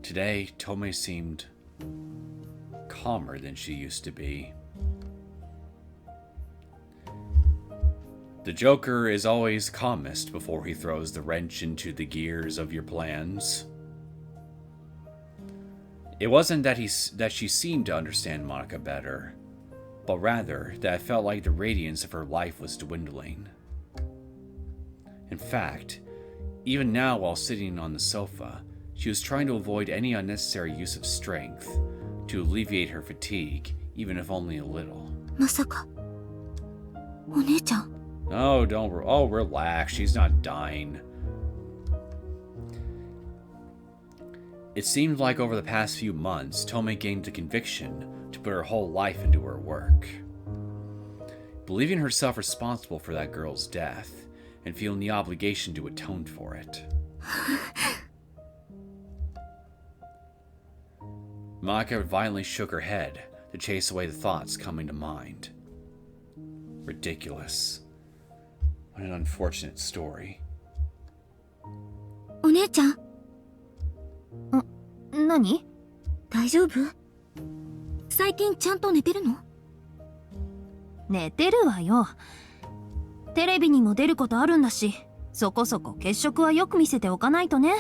[SPEAKER 1] Today, Tomoe seemed calmer than she used to be. The Joker is always calmest before he throws the wrench into the gears of your plans. It wasn't that she seemed to understand Monica better, but rather that it felt like the radiance of her life was dwindling. In fact, even now while sitting on the sofa, she was trying to avoid any unnecessary use of strength to alleviate her fatigue, even if only a little.
[SPEAKER 7] まさかお姉ちゃん
[SPEAKER 1] Oh, relax. She's not dying. It seemed like over the past few months, Tomoe gained the conviction to put her whole life into her work. Believing herself responsible for that girl's death, and feeling the obligation to atone for it. Maka violently shook her head to chase away the thoughts coming to mind. Ridiculous. What an unfortunate story.
[SPEAKER 7] お姉ちゃん
[SPEAKER 12] 何？
[SPEAKER 7] 大丈夫？最近ちゃんと寝てるの？
[SPEAKER 12] 寝てるわよ。テレビにも出ることあるんだし、そこそこ血色はよく見せておかないとね。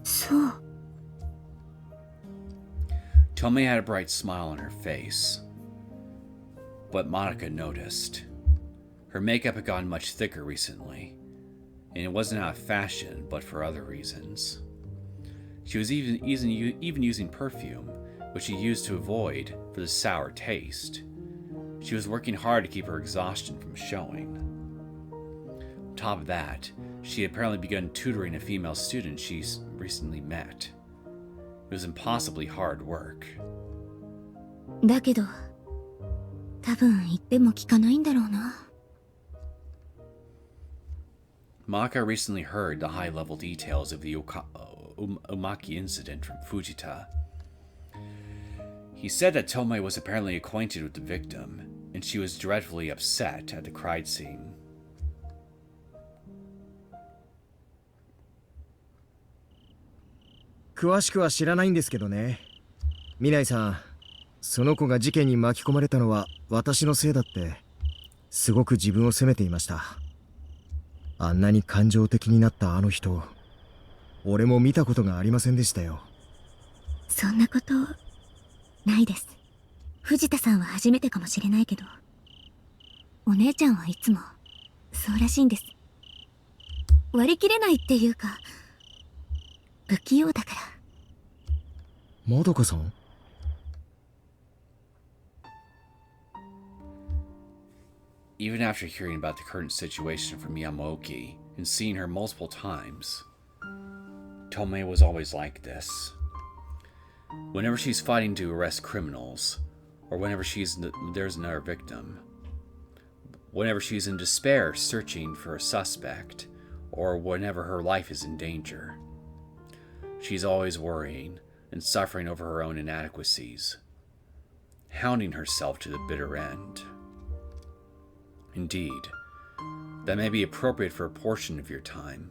[SPEAKER 7] そう。
[SPEAKER 1] Tomoe had a bright smile on her face. But Monica noticed. Her makeup had gotten much thicker recently, and it wasn't out of fashion, but for other reasons. She was even using perfume, which she used to avoid for the sour taste. She was working hard to keep her exhaustion from showing. On top of that, she had apparently begun tutoring a female student she recently met. It was impossibly hard work.
[SPEAKER 7] だけど多分言っても聞かないんだろうな。
[SPEAKER 1] Maka recently heard the high-level details of the Umaki incident from Fujita. He said that Tomoe was apparently acquainted with the victim, and she was dreadfully upset at the crime scene.
[SPEAKER 14] 詳しくは知らないんですけどね。ミナイさん、その子が事件に巻き込まれたのは私のせいだって、すごく自分を責めていました。あんなに感情的になったあの人、俺も見たことがありませんでしたよ。
[SPEAKER 7] そんなことないです。藤田さんは初めてかもしれないけど、お姉ちゃんはいつもそうらしいんです。割り切れないっていうか、不器用だから。
[SPEAKER 14] まどかさん？
[SPEAKER 1] Even after hearing about the current situation from Yamaoki and seeing her multiple times, Tomoe was always like this. Whenever she's fighting to arrest criminals, or whenever there's another victim, whenever she's in despair searching for a suspect, or whenever her life is in danger, she's always worrying and suffering over her own inadequacies, hounding herself to the bitter end. Indeed, that may be appropriate for a portion of your time,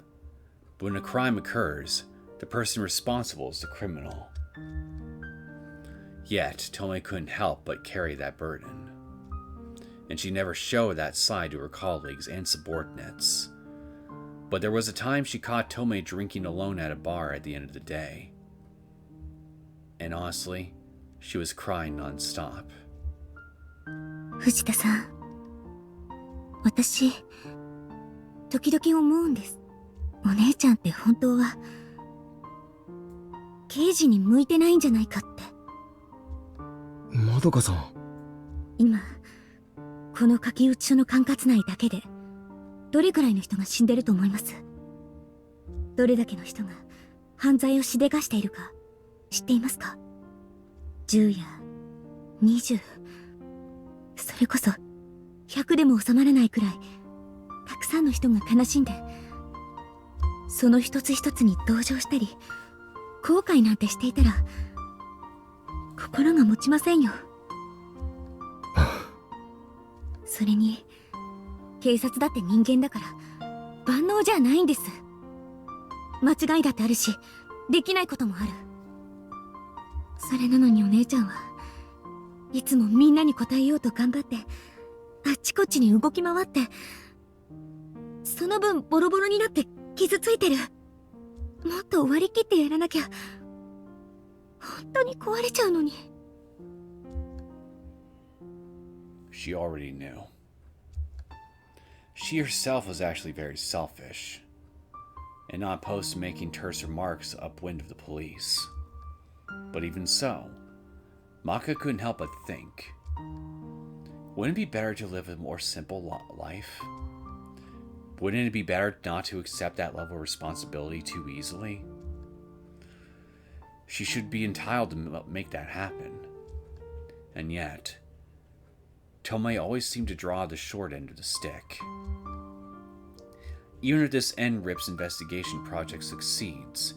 [SPEAKER 1] but when a crime occurs, the person responsible is the criminal. Yet, Tomoe couldn't help but carry that burden, and she never showed that side to her colleagues and subordinates. But there was a time she caught Tomoe drinking alone at a bar at the end of the day. And honestly, she was crying non-stop.
[SPEAKER 7] 藤田さん、私時々思うんです。お姉ちゃんって本当は刑事に向いてないんじゃないかって。
[SPEAKER 14] まどかさん、
[SPEAKER 7] 今この柿内署の管轄内だけでどれくらいの人が死んでると思います？どれだけの人が犯罪をしでかしているか知っていますか？10や20、それこそ100でも収まらないくらいたくささんの人が悲しんで、その一つ一つに同情したり後悔なんてしていたら心が持ちませんよ。それに警察だって人間だから万能じゃないんです。間違いだってあるし、できないこともある。それなのにお姉ちゃんはいつもみんなに応えようと頑張ってあっちこっちに動き回って、その分ボロボロになって傷ついてる。もっと割り切ってやらなきゃ本当に壊れちゃうのに。
[SPEAKER 1] She already knew. She herself was actually very selfish, and not opposed to making terse remarks upwind of the police. But even so, Maka couldn't help but think, wouldn't it be better to live a more simple life? Wouldn't it be better not to accept that level of responsibility too easily? She should be entitled to make that happen. And yet, Tomoe always seemed to draw the short end of the stick. Even if this NRIPS investigation project succeeds,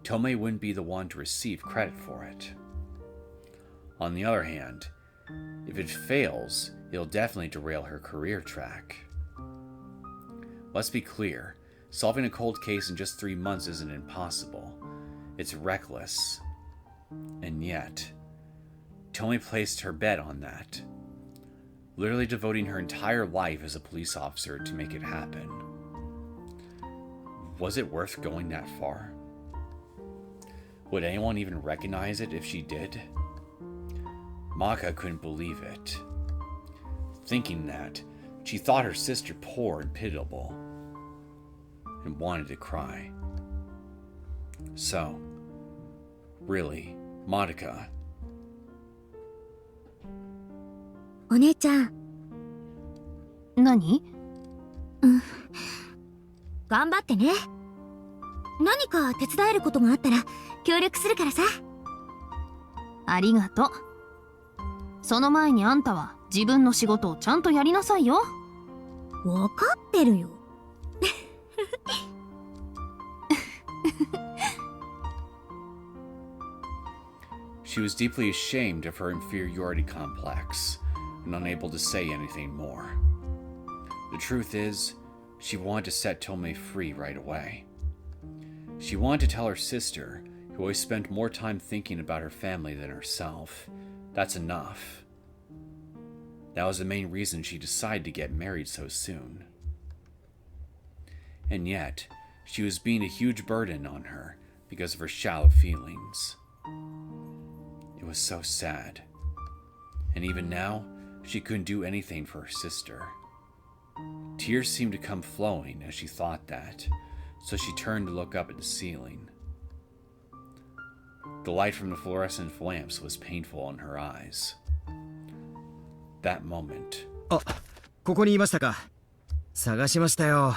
[SPEAKER 1] Tomoe wouldn't be the one to receive credit for it. On the other hand, if it fails, it'll definitely derail her career track. Let's be clear, solving a cold case in just 3 months isn't impossible. It's reckless. And yet, Tomoe placed her bet on that, literally devoting her entire life as a police officer to make it happen. Was it worth going that far? Would anyone even recognize it if she did? Maka couldn't believe it. Thinking that, she thought her sister poor and pitiable, and wanted to cry. So, really, Madoka.
[SPEAKER 7] お姉ちゃん。
[SPEAKER 12] 何？
[SPEAKER 7] 頑張ってね。何か手伝えることがあったら協力するからさ。
[SPEAKER 12] ありがとう。その前にあんたは自分の仕事をちゃんとやりなさいよ。
[SPEAKER 7] わかってるよ。
[SPEAKER 1] She was deeply ashamed of her inferiority complex and unable to say anything more. The truth is, she wanted to set Tomoe free right away. She wanted to tell her sister, who always spent more time thinking about her family than herself, that's enough. That was the main reason she decided to get married so soon. And yet, she was being a huge burden on her because of her shallow feelings. It was so sad. And even now, she couldn't do anything for her sister. Tears seemed to come flowing as she thought that, so she turned to look up at the ceiling. The light from the fluorescent lamps was painful in her eyes. That moment.
[SPEAKER 14] あ、ここにいましたか。探しましたよ。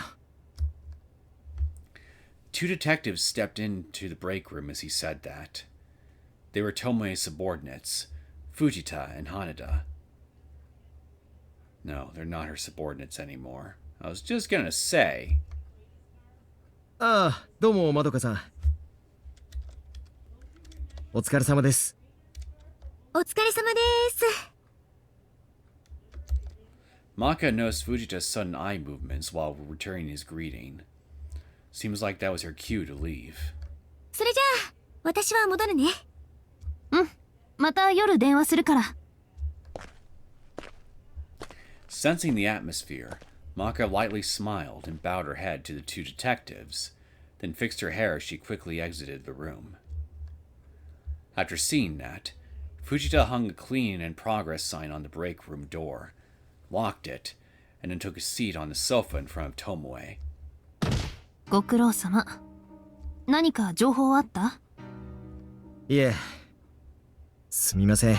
[SPEAKER 1] Two detectives stepped into the break room as he said that. They were Tomoe's subordinates, Fujita and Haneda. No, they're not her subordinates anymore. I was just gonna say.
[SPEAKER 14] ああ、どうもまどかさん。お疲れ様です。
[SPEAKER 7] お疲れ様です。
[SPEAKER 1] Maka noticed Fujita's sudden eye movements while returning his greeting. Seems like that was her cue to leave.
[SPEAKER 7] それじゃあ、私は戻るね。
[SPEAKER 12] うん、また夜電話するから。
[SPEAKER 1] Sensing the atmosphere, Maka lightly smiled and bowed her head to the two detectives, then fixed her hair as she quickly exited the room. After seeing that, Fujita hung a clean and progress sign on the break room door, locked it, and then took a seat on the sofa in front of Tomoe.
[SPEAKER 12] ご苦労様。何か情報あった？
[SPEAKER 14] いえ、すみません。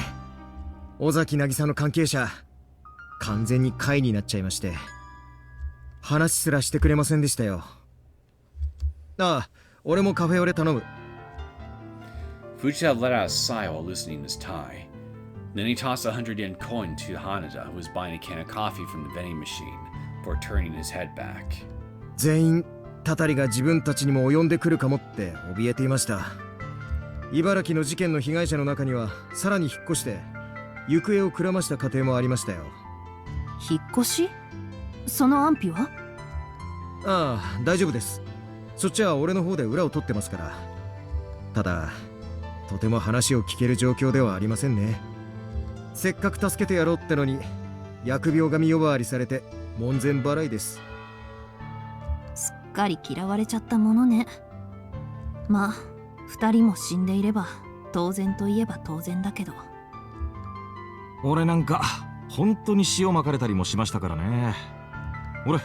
[SPEAKER 14] 尾崎渚の関係者、完全に貝になっちゃいまして、話すらしてくれませんでしたよ。ああ、俺もカフェオレ頼む。
[SPEAKER 1] Fujita let out a sigh while loosening his tie. Then he tossed a 100 yen coin to Haneda, who was buying a can of coffee from the vending machine, before turning his head back.
[SPEAKER 14] 全員たたりが自分たちにも及んでくるかもって怯えていました。茨城の事件の被害者の中にはさらに引っ越して行方をくらました家庭もありましたよ。
[SPEAKER 12] 引っ越し？その安否は？
[SPEAKER 14] ああ、大丈夫です。そっちは俺の方で裏を取ってますから。ただとても話を聞ける状況ではありませんね。せっかく助けてやろうってのに疫病神呼ばわりされて門前払いです。
[SPEAKER 12] すっかり嫌われちゃったものね。まあ2人も死んでいれば当然といえば当然だけど。
[SPEAKER 15] 俺なんか本当に塩まかれたりもしましたからね。俺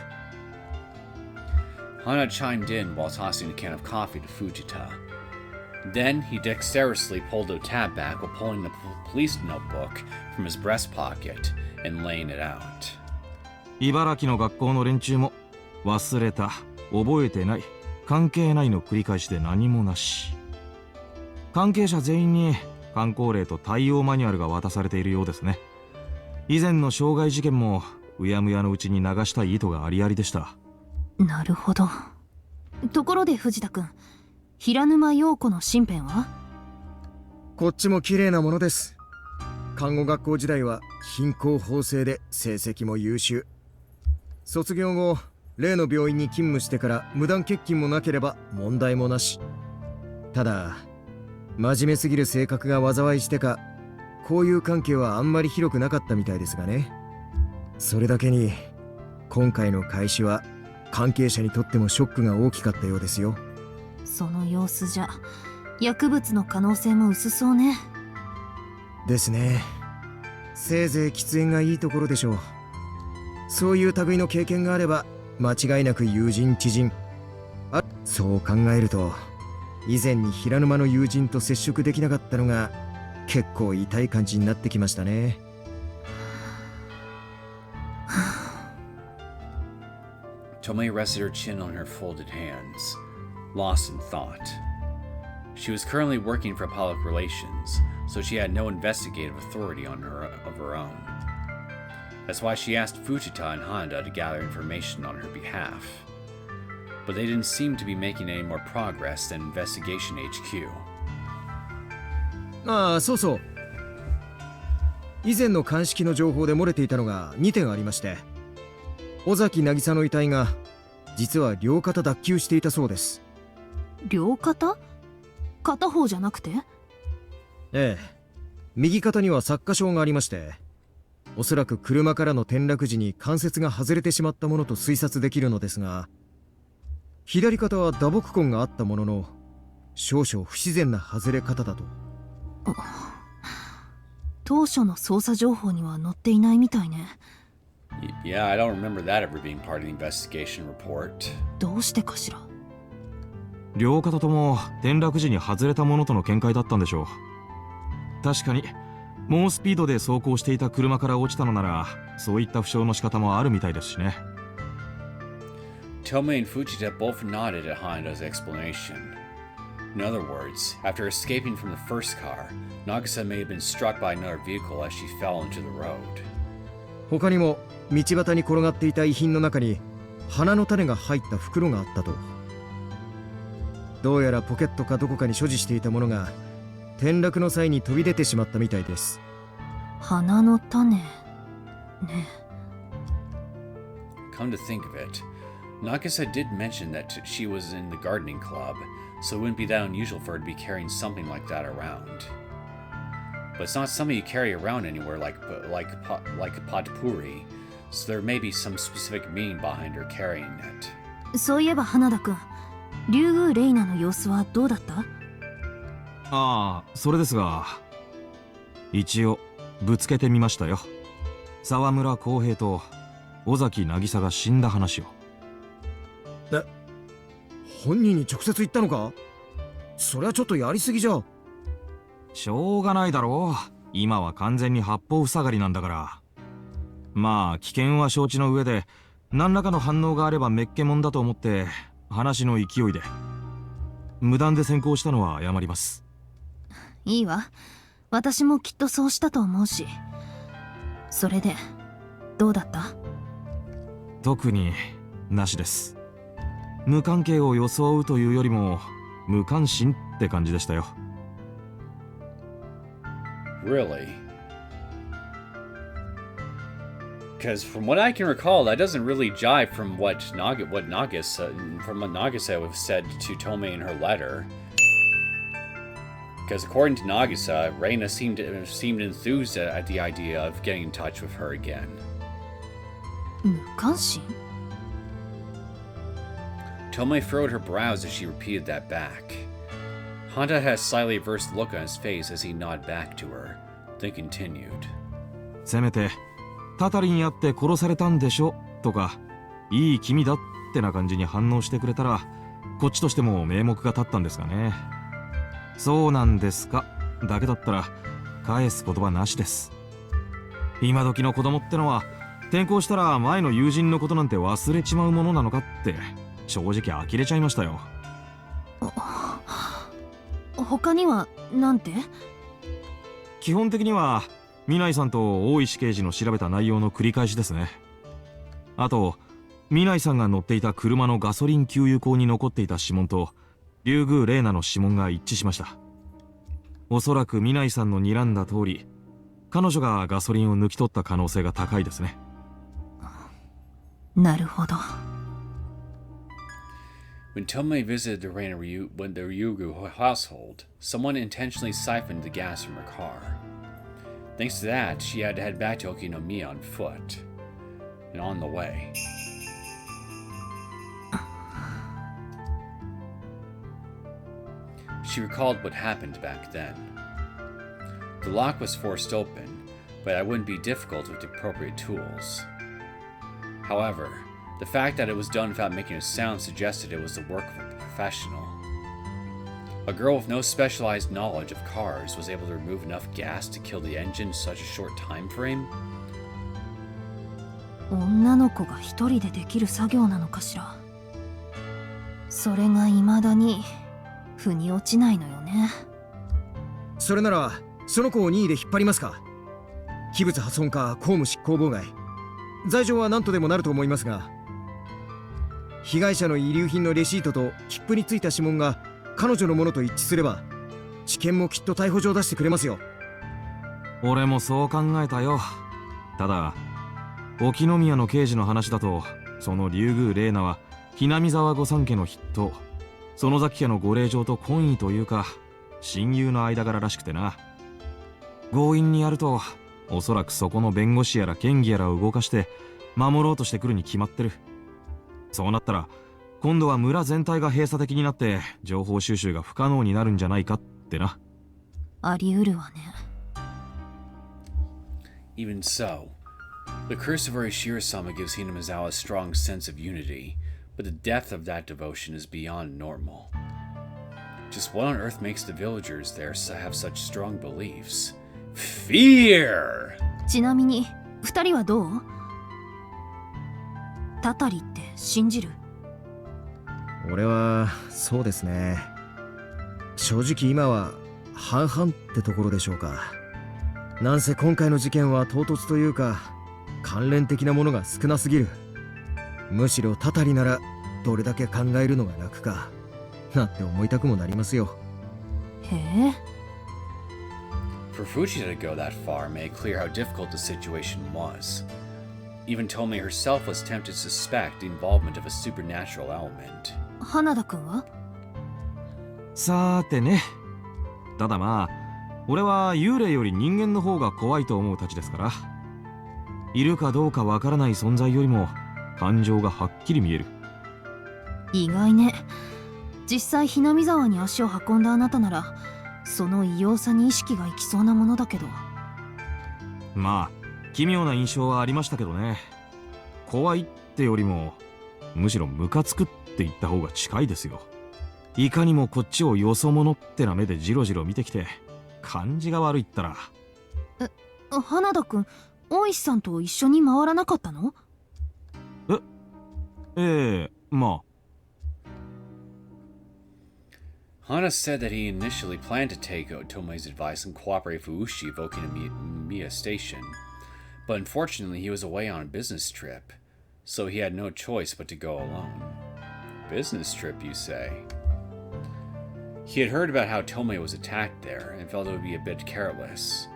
[SPEAKER 1] Hana chimed in while tossing a can of coffee to Fujita. Then he dexterously pulled a tab back while pulling the police notebook from his breast pocket and laying it out.
[SPEAKER 15] 茨城の学校の連中も忘れた、覚えてない、関係ないの繰り返しで何もなし。関係者全員に箝口令と対応マニュアルが渡されているようですね。以前の傷害事件もうやむやのうちに流したい意図がありありでした。
[SPEAKER 12] なるほど。ところで藤田君、平沼陽子の身辺は？
[SPEAKER 14] こっちも綺麗なものです。看護学校時代は貧困法制で成績も優秀。卒業後例の病院に勤務してから無断欠勤もなければ問題もなし。ただ真面目すぎる性格が災いしてか交友関係はあんまり広くなかったみたいですがね。それだけに今回の開始は関係者にとってもショックが大きかったようですよ。
[SPEAKER 12] その様子じゃ薬物の可能性も薄そうね。
[SPEAKER 14] ですね。せいぜい喫煙がいいところでしょう。そういう類の経験があれば間違いなく友人知人。そう考えると以前に平沼の友人と接触できなかったのが結構痛い感じになってきましたね。
[SPEAKER 1] Tomoe rested her chin on her folded hands, lost in thought. She was currently working for public relations, so she had no investigative authority of her own. That's why she asked Fujita and Honda to gather information on her behalf. But they didn't seem to be making any more progress than Investigation HQ.
[SPEAKER 14] ああ、そうそう。以前の鑑識の情報で漏れていたのが2点ありまして、尾崎渚の遺体が実は両肩脱臼していたそうです。
[SPEAKER 12] 両肩？片方じゃなくて？
[SPEAKER 14] ええ、右肩には擦過傷がありまして、おそらく車からの転落時に関節が外れてしまったものと推察できるのですが、左肩は打撲痕があったものの少々不自然な外れ方だと。
[SPEAKER 12] 当初の捜査情報には載っていないみたいね。
[SPEAKER 1] Yeah, I don't remember that ever being part of the investigation report.
[SPEAKER 12] どうしてかしら。
[SPEAKER 15] 両肩とも転落時に外れたものとの見解だったんでしょう。確かに猛スピードで走行していた車から落ちたのならそういった負傷の仕方もあるみたいですしね。
[SPEAKER 1] Tomoe and Fujita both nodded at Honda's explanation. In other words, after escaping from the first car, Nagisa may have been struck by another vehicle as she fell into the road.
[SPEAKER 14] 他にも道端に転がっていた遺品の中に花の種が入った袋があったと。どうやらポケットかどこかに所持していたものが転落の際に飛び出てしまったみたいです。
[SPEAKER 12] 花の種ね。
[SPEAKER 1] Come to think of it, Nagisa did mention that she was in the gardening club, so it wouldn't be that unusual for her to be carrying something like that around. But it's not something you carry around anywhere like potpourri, so there may be some specific meaning behind her carrying it.
[SPEAKER 12] そういえば花田くん、竜宮レイナの様子はどうだった？
[SPEAKER 15] ああ、それですが、一応ぶつけてみましたよ。沢村康平と尾崎渚が死んだ話を。
[SPEAKER 14] 本人に直接言ったのか？それはちょっとやりすぎじゃ。
[SPEAKER 15] しょうがないだろう。今は完全に八方塞がりなんだから。まあ危険は承知の上で何らかの反応があればめっけもんだと思って話の勢いで無断で先行したのは謝ります。
[SPEAKER 12] いいわ、私もきっとそうしたと思うし。それでどうだった？
[SPEAKER 15] 特になしです。無関係を装うというよりも無関心って感じでしたよ。
[SPEAKER 1] Really? Because from what I can recall, that doesn't really jive from what Nagisa have said to Tomoe in her letter. Because according to Nagisa, Rina seemed enthused at the idea of getting in touch with her again.
[SPEAKER 12] 無関心
[SPEAKER 1] Tomoe furrowed her brows as she repeated that back. Honda had a slightly averse look on his face as he nodded back to her, then continued.
[SPEAKER 15] せめてタタリに会って殺されたんでしょとか、いい君だってな感じに反応してくれたら、こっちとしても名目が立ったんですがね。そうなんですかだけだったら返す言葉なしです。今時の子供ってのは転校したら前の友人のことなんて忘れちまうものなのかって正直呆れちゃいましたよ。
[SPEAKER 12] 他にはなんて？
[SPEAKER 15] 基本的にはミナイさんと大石刑事の調べた内容の繰り返しですね。あとミナイさんが乗っていた車のガソリン給油口に残っていた指紋とリュウグウ・レイナの指紋が一致しました。おそらくミナイさんの睨んだ通り、彼女がガソリンを抜き取った可能性が高いですね。
[SPEAKER 12] なるほど。
[SPEAKER 1] When Tomoe visited the Ryugu household, someone intentionally siphoned the gas from her car. Thanks to that, she had to head back to Okinomiya on foot. And on the way, she recalled what happened back then. The lock was forced open, but it wouldn't be difficult with the appropriate tools. However, the fact that it was done without making a sound suggested it was the work of a professional. A girl with no specialized knowledge of cars was able to remove enough gas to kill the engine in such a short time frame?
[SPEAKER 12] 女の子が一人でできる作業なのかしら。それが未だに腑に落ちないのよね。
[SPEAKER 14] それならその子を任意で引っ張りますか。器物破損か公務執行妨害、罪状は何とでもなると思いますが、被害者の遺留品のレシートと切符についた指紋が彼女のものと一致すれば、地検もきっと逮捕状出してくれますよ。
[SPEAKER 15] 俺もそう考えたよ。ただ沖宮の刑事の話だと、そのリュウグウ・レイナはひなみ沢御三家の筆頭、園崎家のご令嬢と懇意というか親友の間柄らしくてな。強引にやるとおそらくそこの弁護士やら県議やらを動かして守ろうとしてくるに決まってる。そうなったら今度は村全体が閉鎖的になって情報収集が不可能になるんじゃないかってな。
[SPEAKER 12] あり得るわね。
[SPEAKER 1] Even so, the curse of Orishiro-sama gives Hinamizawa a strong sense of unity, but the depth of that devotion is beyond normal. Just what on earth makes the villagers there have such strong beliefs? Fear!
[SPEAKER 12] ちなみに二人はどう？タタリって信じる？
[SPEAKER 14] 俺はそうですね。正直今は半々ってところでしょうか。なんせ今回の事件は唐突というか関連的なものが少なすぎる。むしろタタリならどれだけ考えるのが楽かなんて思いたくもなりますよ。
[SPEAKER 12] へえ。
[SPEAKER 1] For Fujita to go that far made clear how difficult the situation was. Even Tomoe herself was tempted to suspect the involvement of a supernatural element.
[SPEAKER 12] 花田くんは？
[SPEAKER 15] さーてね。ただまあ俺は幽霊より人間の方が怖いと思うたちですから、いるかどうかわからない存在よりも感情がはっきり見える。
[SPEAKER 12] 意外ね。実際ひなみ沢に足を運んだあなたならその異様さに意識がいきそうなものだけど。
[SPEAKER 15] まあ奇妙な印象はありましたけどね。怖いってよりもむしろムカつくって言った方が近いですよ。いかにもこっちをよそ者ってな目でジロジロ見てきて感じが悪いったら。
[SPEAKER 12] 花田くん、大石さんと一緒に回らなかったの？
[SPEAKER 15] まあ。
[SPEAKER 1] Hana said that he initially planned to take Tomoe's advice and cooperate with Ushi evoking Miya Station, but unfortunately he was away on a business trip, so he had no choice but to go alone. Business trip, you say? He had heard about how Tomoe was attacked there and felt it would be a bit careless.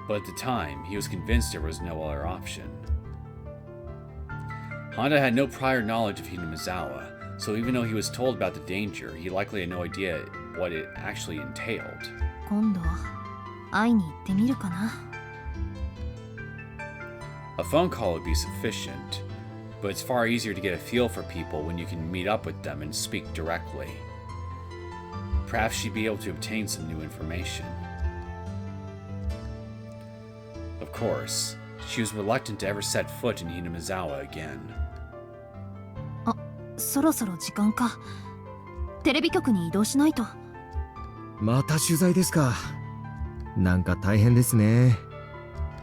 [SPEAKER 1] But at the time, he was convinced there was no other option. Honda had no prior knowledge of Hinamizawa, so even though he was told about the danger, he likely had no idea what it actually entailed.
[SPEAKER 12] 今度会いに行ってみるかな。
[SPEAKER 1] A phone call would be sufficient, but it's far easier to get a feel for people when you can meet up with them and speak directly. Perhaps she'd be able to obtain some new information. Of course, she was reluctant to ever set foot in Hinamizawa again.
[SPEAKER 12] あ、そろそろ時間か。テレビ局に移動しないと。
[SPEAKER 14] また取材ですか。なんか大変ですね。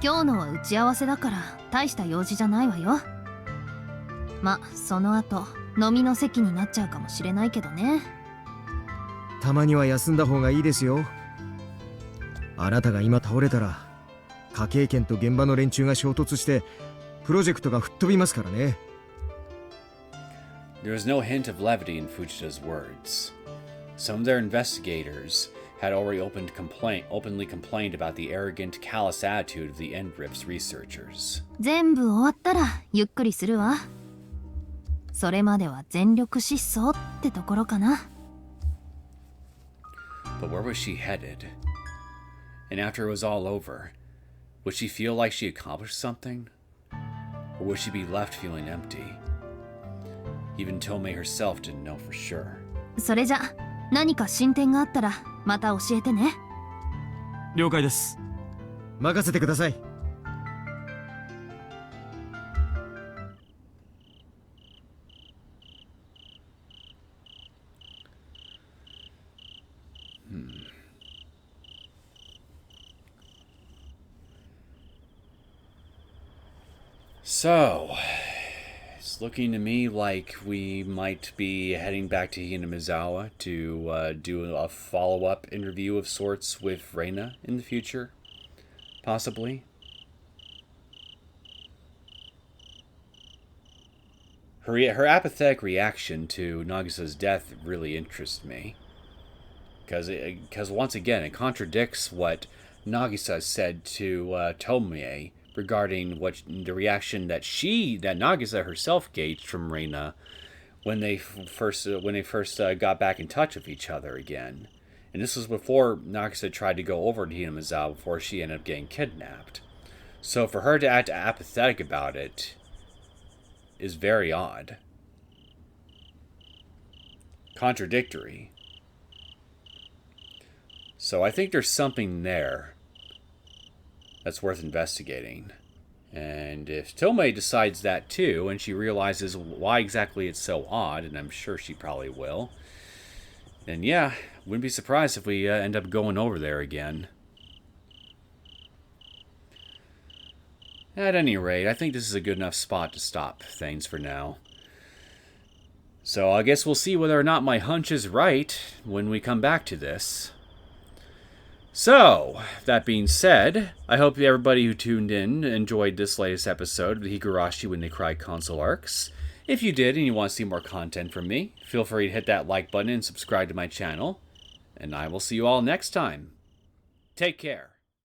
[SPEAKER 12] 今日のは打ち合わせだから大した用事じゃないわよ。ま、その後飲みの席になっちゃうかもしれないけどね。
[SPEAKER 14] たまには休んだ方がいいですよ。あなたが今倒れたら科警研と現場の連中が衝突してプロジェクトが吹っ飛びますからね。
[SPEAKER 1] There was no hint of levity in Fujita's words. Some of their investigators had already openly complained about the arrogant, callous attitude of the NRIP's researchers.
[SPEAKER 12] 全部終わったらゆっくりするわ。それまでは全力疾走ってところかな。
[SPEAKER 1] But where was she headed? And after it was all over, would she feel like she accomplished something? Or would she be left feeling empty? Even Tomoe herself didn't know for sure.
[SPEAKER 12] それじゃ何か進展があったらまた教えてね。
[SPEAKER 15] 了解です。
[SPEAKER 14] 任せてください。
[SPEAKER 1] So, it's looking to me like we might be heading back to Hinamizawa to do a follow-up interview of sorts with Rina in the future, possibly. Her apathetic reaction to Nagisa's death really interests me, because once again it contradicts what Nagisa said to Tomoe regarding what the reaction that Nagisa herself gauged from Rina when they first got back in touch with each other again. And this was before Nagisa tried to go over to Hinamizawa before she ended up getting kidnapped. So for her to act apathetic about it is very odd. Contradictory. So I think there's something there that's worth investigating. And if Tomoe decides that too, and she realizes why exactly it's so odd, and I'm sure she probably will, then yeah, wouldn't be surprised if we end up going over there again. At any rate, I think this is a good enough spot to stop things for now. So I guess we'll see whether or not my hunch is right when we come back to this. So, that being said, I hope everybody who tuned in enjoyed this latest episode of the Higurashi When They Cry console arcs. If you did and you want to see more content from me, feel free to hit that like button and subscribe to my channel. And I will see you all next time. Take care.